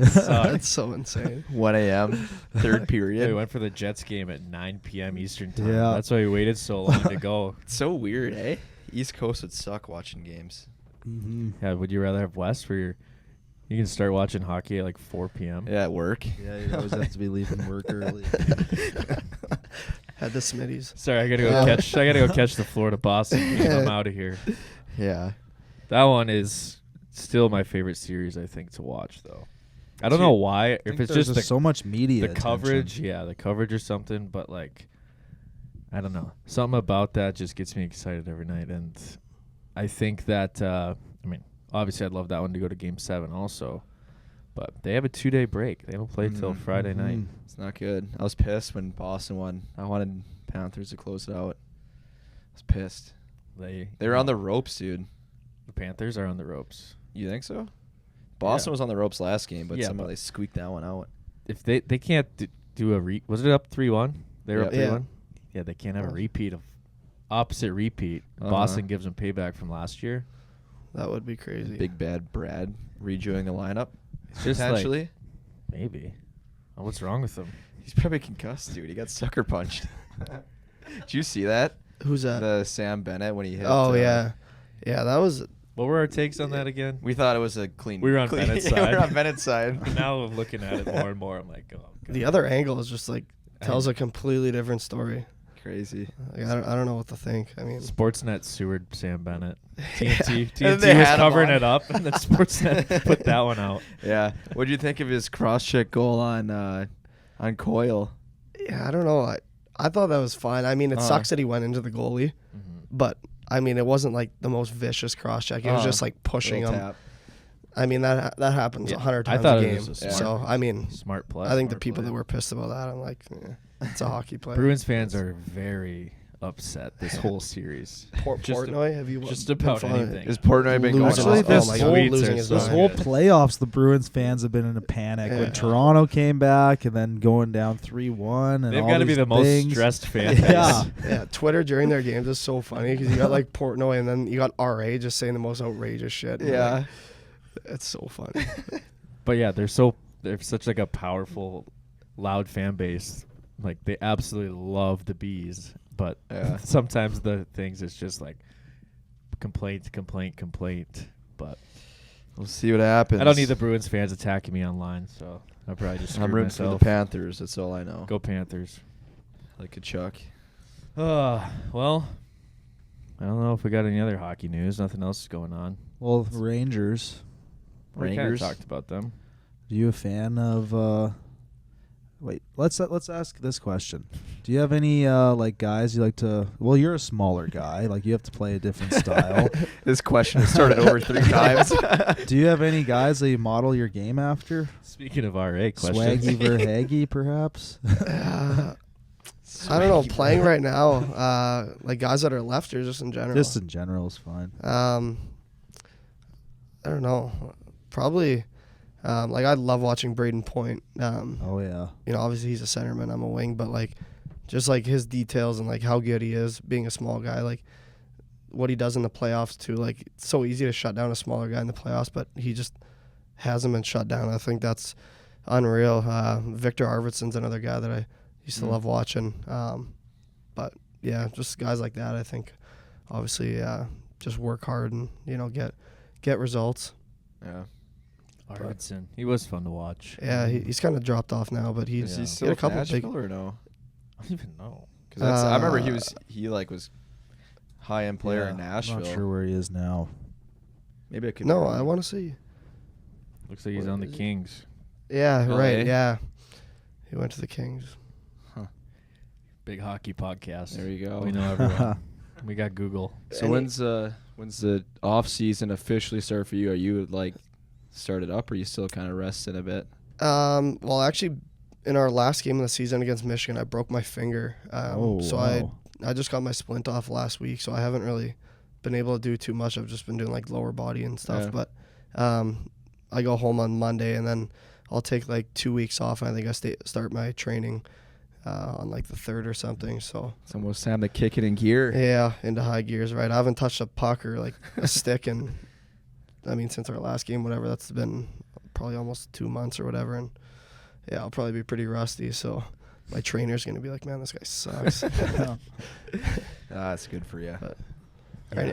That's so insane. 1 a.m. Third Yeah, period. we went for the Jets game at 9 p.m. Eastern time. Yeah. That's why we waited so long to go. It's so weird, eh? East Coast would suck watching games. Mhm. Yeah, would you rather have West where you can start watching hockey at like 4 p.m.? Yeah, at work. Yeah, you always have to be leaving work early. Had the Smitties. Sorry, I gotta go catch the Florida Boston game. I'm out of here. Yeah. That one is still my favorite series, I think, to watch though. I don't know why. If it's There's just so much media the attention. coverage, the coverage or something, but like I don't know. Something about that just gets me excited every night, and I think that I mean, obviously I'd love that one to go to game 7 also, But they have a 2-day break. They don't play till Friday night. It's not good. I was pissed when Boston won. I wanted Panthers to close it out. I was pissed. They were on the ropes, dude. The Panthers are on the ropes. You think so? Boston Yeah. was on the ropes last game, but Yeah, somehow but- they squeaked that one out. If they can't do a was it up 3-1? They were up Yeah. 3-1. Yeah, they can't have a repeat of opposite repeat. Boston gives them payback from last year. That would be crazy. Big bad Brad redoing the lineup. It's just Potentially. like, maybe. Oh, what's wrong with him? He's probably concussed, dude. He got sucker punched. Did you see that? Who's that? The Sam Bennett when he hit. Oh yeah, yeah. That was. What were our takes on that again? We thought it was a clean. We were on clean, Bennett's yeah, we side. were on Bennett's side. Now I'm looking at it more and more. I'm like, oh, God. The other angle is just like tells a completely different story. Crazy. Like, I don't know what to think. I mean, Sportsnet sewered Sam Bennett. Yeah. TNT And they was had him covering on. it up, and then Sportsnet put that one out. Yeah. What do you think of his cross-check goal on Coyle? yeah, I don't know. I thought that was fine. I mean, it sucks that he went into the goalie, but I mean, it wasn't like the most vicious cross check. It was just like pushing him. Tap. I mean, that happens Yeah, 100 I times thought a it game. was a smart- So I mean, Smart play. I think the smart people play. that were pissed about that, I'm like, it's a hockey player. Bruins fans are very upset this whole series. Portnoy, have you just been about following- anything. Is Portnoy been going Actually, off? this oh my whole- God, losing are his so This mind. whole good. playoffs, the Bruins fans have been in a panic Yeah. when Toronto came back and then going down 3-1. And They've got to be the most stressed fan base. Yeah. Yeah, Twitter during their games is so funny because you got like Portnoy and then you got RA just saying the most outrageous shit. and, Yeah. like, it's so funny. But yeah, they're such like a powerful, loud fan base. Like they absolutely love the Bees, but Yeah. sometimes the things it's just like complaint. But We'll see what happens. I don't need the Bruins fans attacking me online, so I'll probably just screw I'm rooting for myself. the Panthers. That's all I know. Go Panthers. Like a Chuck. Well, I don't know if we got any other hockey news. Nothing else is going on. Well, Rangers. We kind of Rangers. talked about them. Are you a fan of? Wait, let's ask this question. Do you have any like guys you like to? Well, you're a smaller guy. Like you have to play a different style. This question has started over 3 times. Do you have any guys that you model your game after? Speaking of RA questions, Swaggy Verhage, perhaps. I don't know. Playing right now, like guys that are left or just in general. Just in general is fine. I don't know. Probably, like I love watching Braden Point. Oh yeah. You know, obviously he's a centerman. I'm a wing, but like, just like his details and like how good he is being a small guy. Like what he does in the playoffs too. Like it's so easy to shut down a smaller guy in the playoffs, but he just hasn't been shut down. I think that's unreal. Victor Arvidsson's another guy that I used to love watching. But yeah, just guys like that. I think obviously just work hard and get results. Yeah. Arvidsson. He was fun to watch. Yeah, he's kind of dropped off now, but Is he Yeah. still had a at couple Nashville big. or no? I don't even know. 'Cause I remember he was high-end player Yeah, in Nashville. I'm not sure where he is now. Maybe I could. No, be I wrong. want to see. Looks like he's Where on the is he? Kings. Yeah, LA? right. Yeah, he went to the Kings. Big hockey podcast. There you go. We know everyone. We got Google. So Any- when's the off season officially start for you? Are you like started up, or are you still kind of resting a bit? Well, actually, in our last game of the season against Michigan, I broke my finger. So wow. I just got my splint off last week, so I haven't really been able to do too much. I've just been doing like lower body and stuff. Yeah. But I go home on Monday, and then I'll take like 2 weeks off. And I think I start my training on like the 3rd or something. So It's almost time to kick it in gear. yeah, into high gears. Right, I haven't touched a puck or like a stick in. I mean, since our last game, whatever. That's been probably almost 2 months or whatever, and yeah, I'll probably be pretty rusty. So my trainer's gonna be like, "Man, this guy sucks." That's good for you. But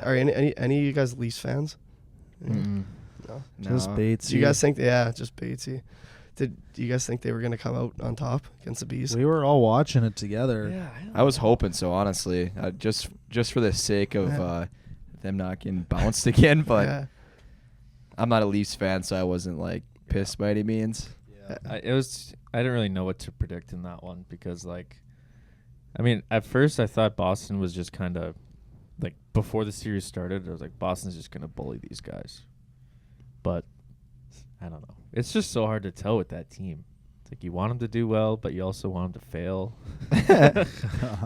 are any of you guys Leafs fans? Mm-mm. No. Just No. Bates. Do you guys think? Yeah, just Batesy. Do you guys think they were gonna come out on top against the Bees? We were all watching it together. I was hoping so, honestly, just for the sake of Yeah. them not getting bounced again. But yeah. I'm not a Leafs fan, so I wasn't like pissed by any means. I didn't really know what to predict in that one because, like, I mean, at first I thought Boston was just kind of, like, before the series started, I was like, Boston's just going to bully these guys. But I don't know. It's just so hard to tell with that team. It's like you want them to do well, but you also want them to fail. I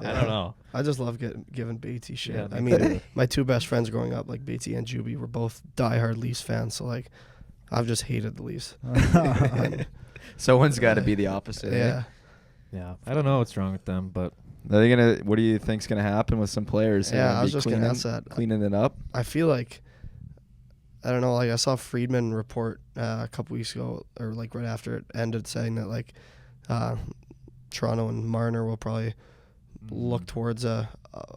don't know. I just love giving Batesy shit. Yeah, I me mean, too. my two best friends growing up, like Batesy and Juby, were both diehard Leafs fans. So like, I've just hated the Leafs. And, Someone's got to be the opposite. yeah. Yeah, I don't know what's wrong with them, but Are they gonna? What do you think's gonna happen with some players? They're Yeah, gonna I was be just gonna ask that. Cleaning it up. I feel like, I don't know, like I saw Friedman report a couple weeks ago, or like right after it ended, saying that like Toronto and Marner will probably look towards a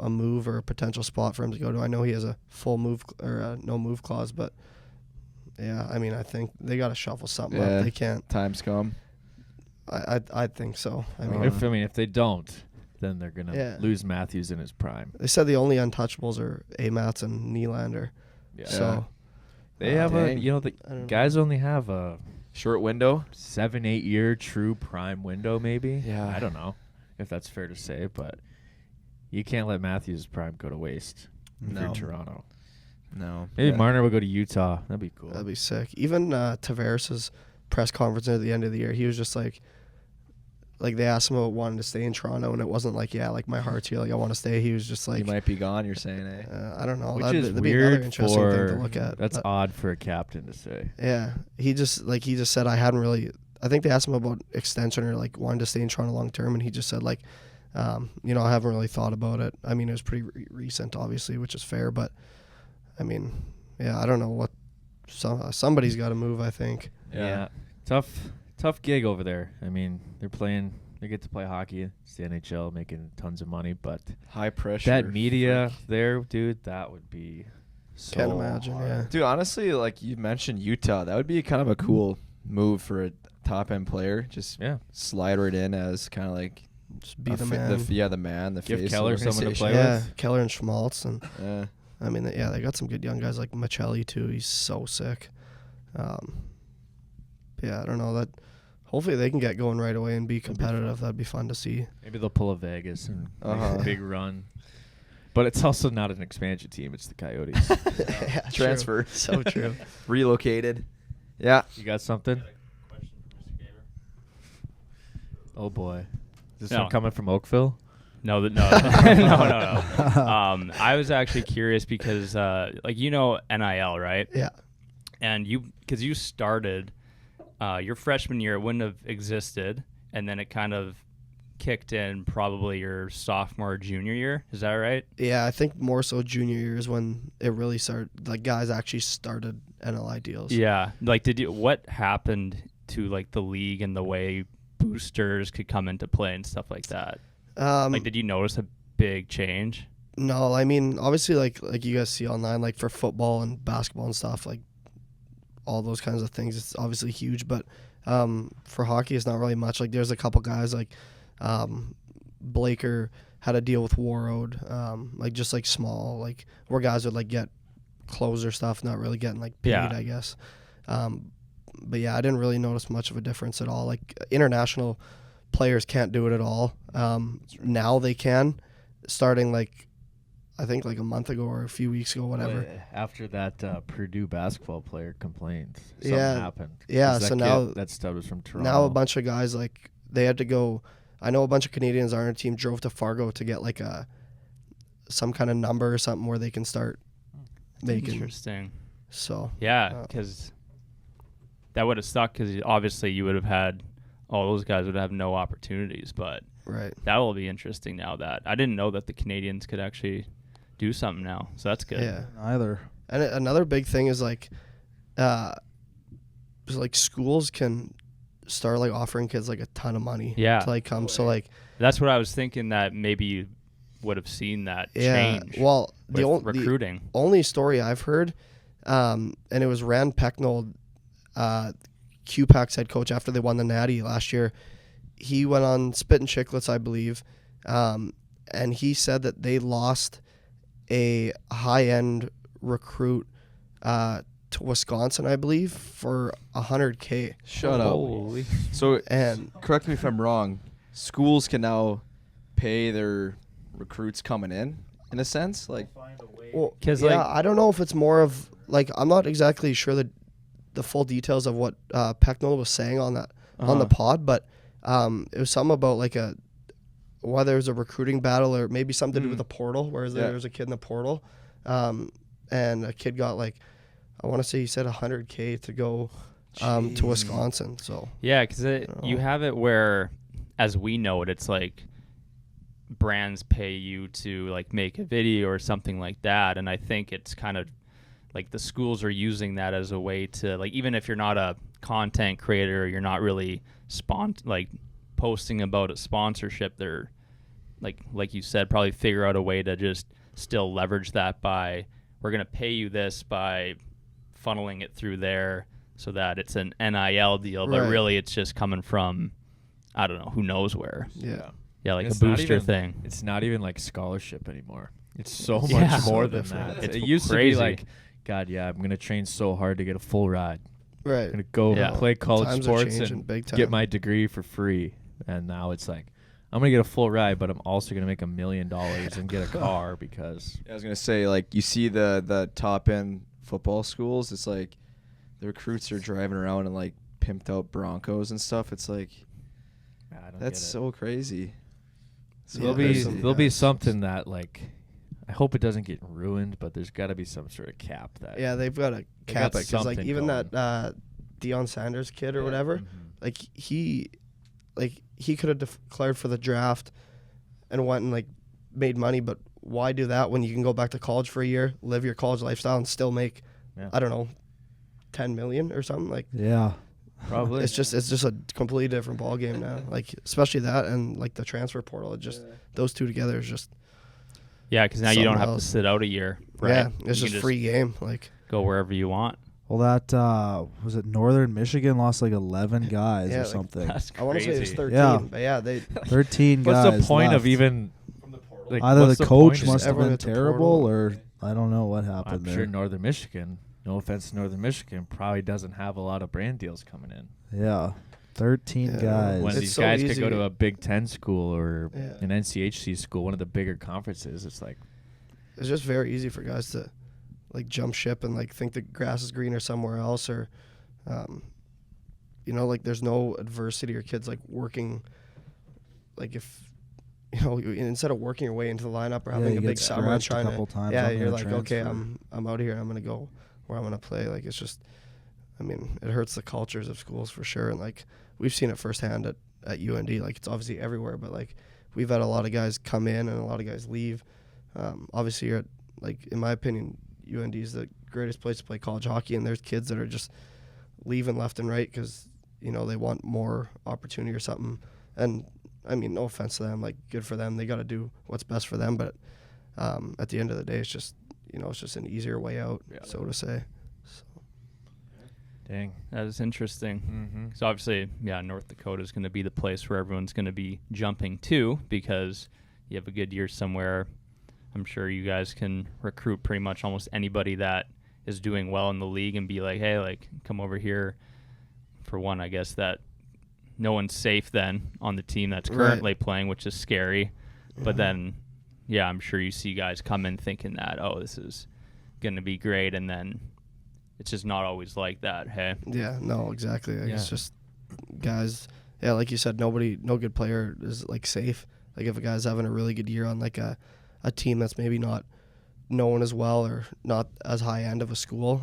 move or a potential spot for him to go to. I know he has a full move or a no move clause, but yeah, I mean, I think they got to shuffle something Yeah. up. They can't. Time's come. I think so. I mean, if they don't, then they're gonna Yeah. lose Matthews in his prime. they said the only untouchables are Amats and Nylander. Yeah. So They have Dang. the I don't know. guys only have a Short window. 7-8 year true prime window, maybe. Yeah. I don't know if that's fair to say, but you can't let Matthews' prime go to waste No. for Toronto. No. Maybe Yeah. Marner will go to Utah. That'd be cool. that'd be sick. Even Tavares' press conference at the end of the year, he was just like they asked him about wanting to stay in Toronto, and it wasn't like, yeah, like my heart's here, like I want to stay. He was just He like, might be gone. You're saying, eh? I don't know. Which That'd is be another weird interesting for thing to look at. That's but, odd for a captain to say. yeah, he just said I hadn't really. I think they asked him about extension or like wanting to stay in Toronto long term, and he just said like, I haven't really thought about it. I mean, it was pretty recent, obviously, which is fair, but I mean, yeah, I don't know what. Somebody's got to move, I think. Yeah. Tough gig over there. I mean, they get to play hockey. It's the NHL, making tons of money, but High pressure. that media there, dude, that would be so Can't imagine, hard. yeah. Dude, honestly, like you mentioned Utah, that would be kind of a cool move for a top end player. Just Yeah. slide right in as kind of like Just be a the fa- man. the man, the Give face Keller of the someone to organization. play yeah, with. Keller and Schmaltz, and Yeah. I mean, yeah, they got some good young guys like Michelli too. He's so sick. Yeah, I don't know that. Hopefully they can get going right away and be competitive. That'd be fun to see. Maybe they'll pull a Vegas and make Uh-huh. a big run. But it's also not an expansion team. It's the Coyotes. Yeah, true. Transfer. So true. Relocated. Yeah. You got something? Question for Mr. Gaber. Oh, boy. Is this No. one coming from Oakville? No, no. I was actually curious because, NIL, right? Yeah. And because you started your freshman year, it wouldn't have existed, and then it kind of kicked in probably your sophomore or junior year. Is that right? Yeah, I think more so junior year is when it really started. Like guys actually started NLI deals. Yeah. Like, what happened to like the league and the way boosters could come into play and stuff like that? Like, did you notice a big change? No, I mean obviously like you guys see online, like for football and basketball and stuff, like all those kinds of things, it's obviously huge. But for hockey, it's not really much. Like there's a couple guys like Blaker had a deal with Warroad, like just like small, like where guys would like get closer stuff, not really getting like paid, Yeah. I guess. But yeah, I didn't really notice much of a difference at all. Like international players can't do it at all. Now they can, starting like I think like a month ago or a few weeks ago, whatever. After that Purdue basketball player complained, something Yeah. happened. Yeah, 'Cause so that now- kid, that stud was from Toronto. Now a bunch of guys like they had to go. I know a bunch of Canadians on our team drove to Fargo to get like some kind of number or something where they can start making. Interesting. So Yeah, because that would have stuck because obviously you would have had all those guys would have no opportunities, but right. that will be interesting now that I didn't know that the Canadians could actually do something now. So that's good. Yeah. Either. And another big thing is like schools can start like offering kids like a ton of money Yeah. to like come. So like That's what I was thinking that maybe you would have seen that yeah. change Well, with the recruiting. only story I've heard, and it was Rand Pecknold, QPAC's head coach after they won the Natty last year. He went on Spit and Chicklets, I believe, and he said that they lost a high-end recruit to Wisconsin, I believe, for $100K. Shut up. Holy. So, And correct me if I'm wrong. Schools can now pay their recruits coming in a sense. Like, well, 'Cause, yeah, like- I don't know if it's more of like I'm not exactly sure the the full details of what Pecknell was saying on that on the pod, but it was something about like whether it was a recruiting battle or maybe something to do with the portal, whereas there was a kid in the portal, and a kid got like, I want to say he said $100K to go to Wisconsin. So yeah, because you have it where, as we know it, it's like brands pay you to like make a video or something like that, and I think it's kind of like the schools are using that as a way to, like, even if you're not a content creator, you're not really posting about a sponsorship, they're like you said, probably figure out a way to just still leverage that by, we're going to pay you this by funneling it through there so that it's an NIL deal, but really it's just coming from, I don't know, who knows where. Yeah, like a booster thing. It's not even like scholarship anymore. It's so much more than that. It's it used crazy. to be like, God, yeah, I'm going to train so hard to get a full ride. Right. I'm going to go play college Times sports are and big time. get my degree for free. And now it's like, I'm going to get a full ride, but I'm also going to make $1 million and get a car because... I was going to say, like, you see the top-end football schools, it's like the recruits are driving around in, like, pimped-out Broncos and stuff. It's like, that's so crazy. So there'll be something that, like... I hope it doesn't get ruined, but there's got to be some sort of cap that. Yeah, they've got to cap it because, like, even going. that Deion Sanders kid or whatever, like he could have declared for the draft and went and like made money, but why do that when you can go back to college for a year, live your college lifestyle, and still make I don't know, $10 million or something like. Yeah, probably. It's just a completely different ball game now. Like especially that and like the transfer portal. It just those two together is just. Yeah, because now you don't have to sit out a year. Right? Yeah, it's just free game. Like go wherever you want. Well, that was it. Northern Michigan lost like 11 guys or something. That's crazy. I want to say it was 13. Yeah. But yeah, they 13 guys. What's the point left. of even? Like, Either what's the point? coach must have everyone been at the terrible, portal. or I don't know what happened I'm there. sure Northern Michigan. No offense to Northern Michigan, probably doesn't have a lot of brand deals coming in. Yeah, 13 guys. When It's these so guys could easy. go to a Big Ten school or Yeah. an NCHC school, one of the bigger conferences, it's like. It's just very easy for guys to like jump ship and like think the grass is greener somewhere else, or like there's no adversity or kids like working, like if instead of working your way into the lineup or having you a get big summer and scratched a trying couple to times yeah, up in you're a like, okay, transfer. I'm out here and I'm gonna go where I'm gonna play. Like it's just, I mean, it hurts the cultures of schools for sure, and like we've seen it firsthand at UND. Like it's obviously everywhere, but like we've had a lot of guys come in and a lot of guys leave. Obviously you're at, like, in my opinion, UND is the greatest place to play college hockey, and there's kids that are just leaving left and right because, they want more opportunity or something. And, I mean, no offense to them. Like, good for them. They got to do what's best for them. But at the end of the day, it's just, it's just an easier way out, so to say. So. Dang. That is interesting. Mm-hmm. So obviously, North Dakota is going to be the place where everyone's going to be jumping to because you have a good year somewhere. I'm sure you guys can recruit pretty much almost anybody that is doing well in the league and be like, hey, like, come over here. For one, I guess that no one's safe then on the team that's currently playing, which is scary. But then, I'm sure you see guys come in thinking that, oh, this is going to be great. And then it's just not always like that, hey? Yeah, no, exactly. Like, it's just guys, like you said, no good player is, like, safe. Like, if a guy's having a really good year on, like, a team that's maybe not known as well or not as high end of a school,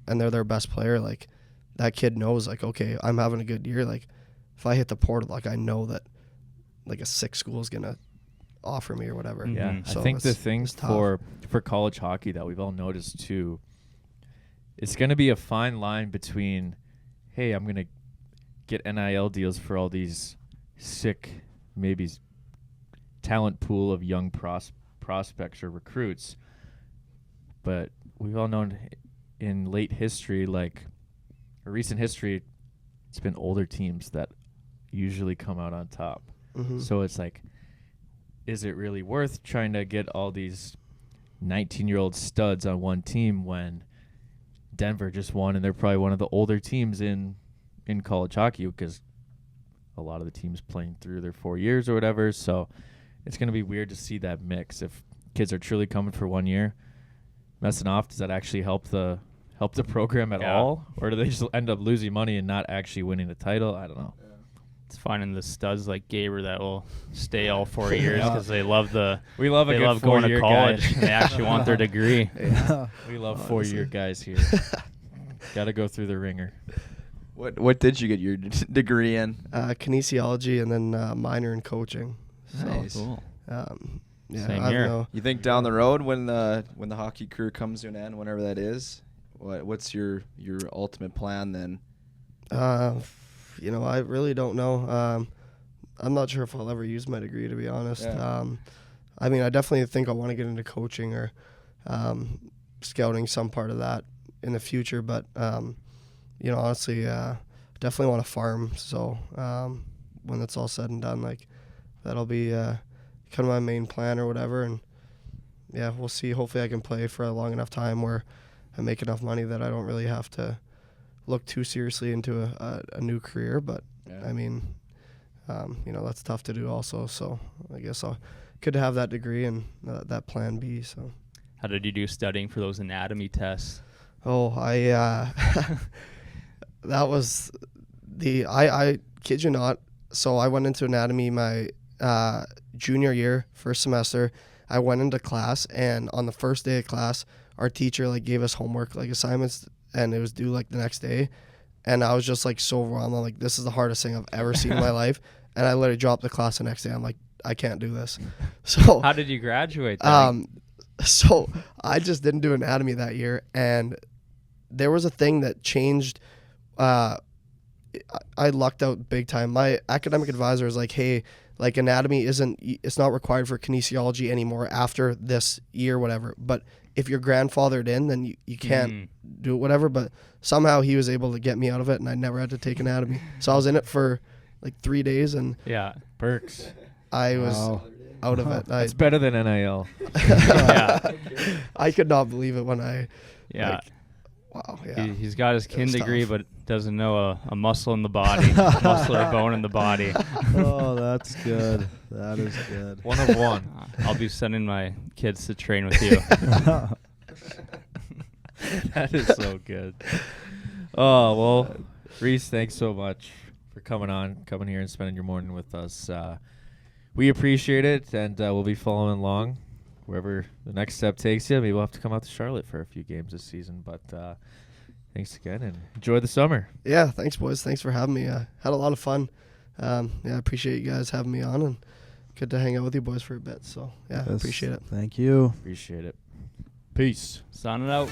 and they're their best player, like that kid knows, like, okay, I'm having a good year. Like if I hit the portal, like I know that like a sick school is gonna offer me or whatever. Yeah, Mhm. So I think the it's thing tough. for college hockey that we've all noticed too, it's going to be a fine line between, hey, I'm going to get NIL deals for all these sick, maybe talent pool of young prospects or recruits, but we've all known in late history, like recent history, it's been older teams that usually come out on top. Mm-hmm. So it's like, is it really worth trying to get all these 19-year-old studs on one team when Denver just won and they're probably one of the older teams in college hockey because a lot of the teams playing through their 4 years or whatever. So it's going to be weird to see that mix. If kids are truly coming for 1 year, messing off, does that actually help the help the program at Yeah. all, or do they just end up losing money and not actually winning the title? I don't know. It's finding the studs like Gaber that will stay all 4 years because they love the We love a they good love going to 4-year college. guy. They actually want their degree. Yeah. We love Honestly. 4-year guys here. Got to go through the ringer. What did you get your degree in? Kinesiology and then minor in coaching. So, Nice. Cool. Yeah, Same I here. don't know. You think down the road when the hockey career comes to an end, whenever that is, what's your ultimate plan then? I really don't know. I'm not sure if I'll ever use my degree, to be honest. Yeah. I mean, I definitely think I want to get into coaching or scouting, some part of that in the future. But honestly, definitely want to farm. So when it's all said and done, like that'll be kind of my main plan or whatever. And yeah, we'll see. Hopefully, I can play for a long enough time where I make enough money that I don't really have to look too seriously into a new career. But Yeah. I mean, that's tough to do also. So I guess I'll good to have that degree and that plan B. So. How did you do studying for those anatomy tests? Oh, that was I kid you not. So I went into anatomy my junior year, first semester. I went into class, and on the first day of class, our teacher gave us homework assignments, and it was due the next day. And I was just so overwhelmed. I'm like, this is the hardest thing I've ever seen in my life. And I literally dropped the class the next day. I'm like, I can't do this. So How did you graduate then? so I just didn't do anatomy that year, and there was a thing that changed. I lucked out big time. My academic advisor was like, hey, anatomy it's not required for kinesiology anymore after this year, whatever. But if you're grandfathered in, then you can't do it, whatever. But somehow he was able to get me out of it, and I never had to take anatomy. So I was in it for 3 days, and Yeah. Perks. I was Wow. out of it. It's better than NIL. Yeah. I could not believe it when I. Yeah. Wow. Yeah. He's got his kin was degree, tough. but doesn't know a muscle in the body, muscle or bone in the body. Oh, that's good. That is good. One of one. I'll be sending my kids to train with you. That is so good. Oh, well, Riese, thanks so much for coming here and spending your morning with us. We appreciate it, and we'll be following along wherever the next step takes you. Maybe we'll have to come out to Charlotte for a few games this season, but thanks again, and enjoy the summer. Yeah, thanks, boys. Thanks for having me. Had a lot of fun. I appreciate you guys having me on, and good to hang out with you boys for a bit. So, yeah, Yes, appreciate it. Thank you. Appreciate it. Peace. Signing out.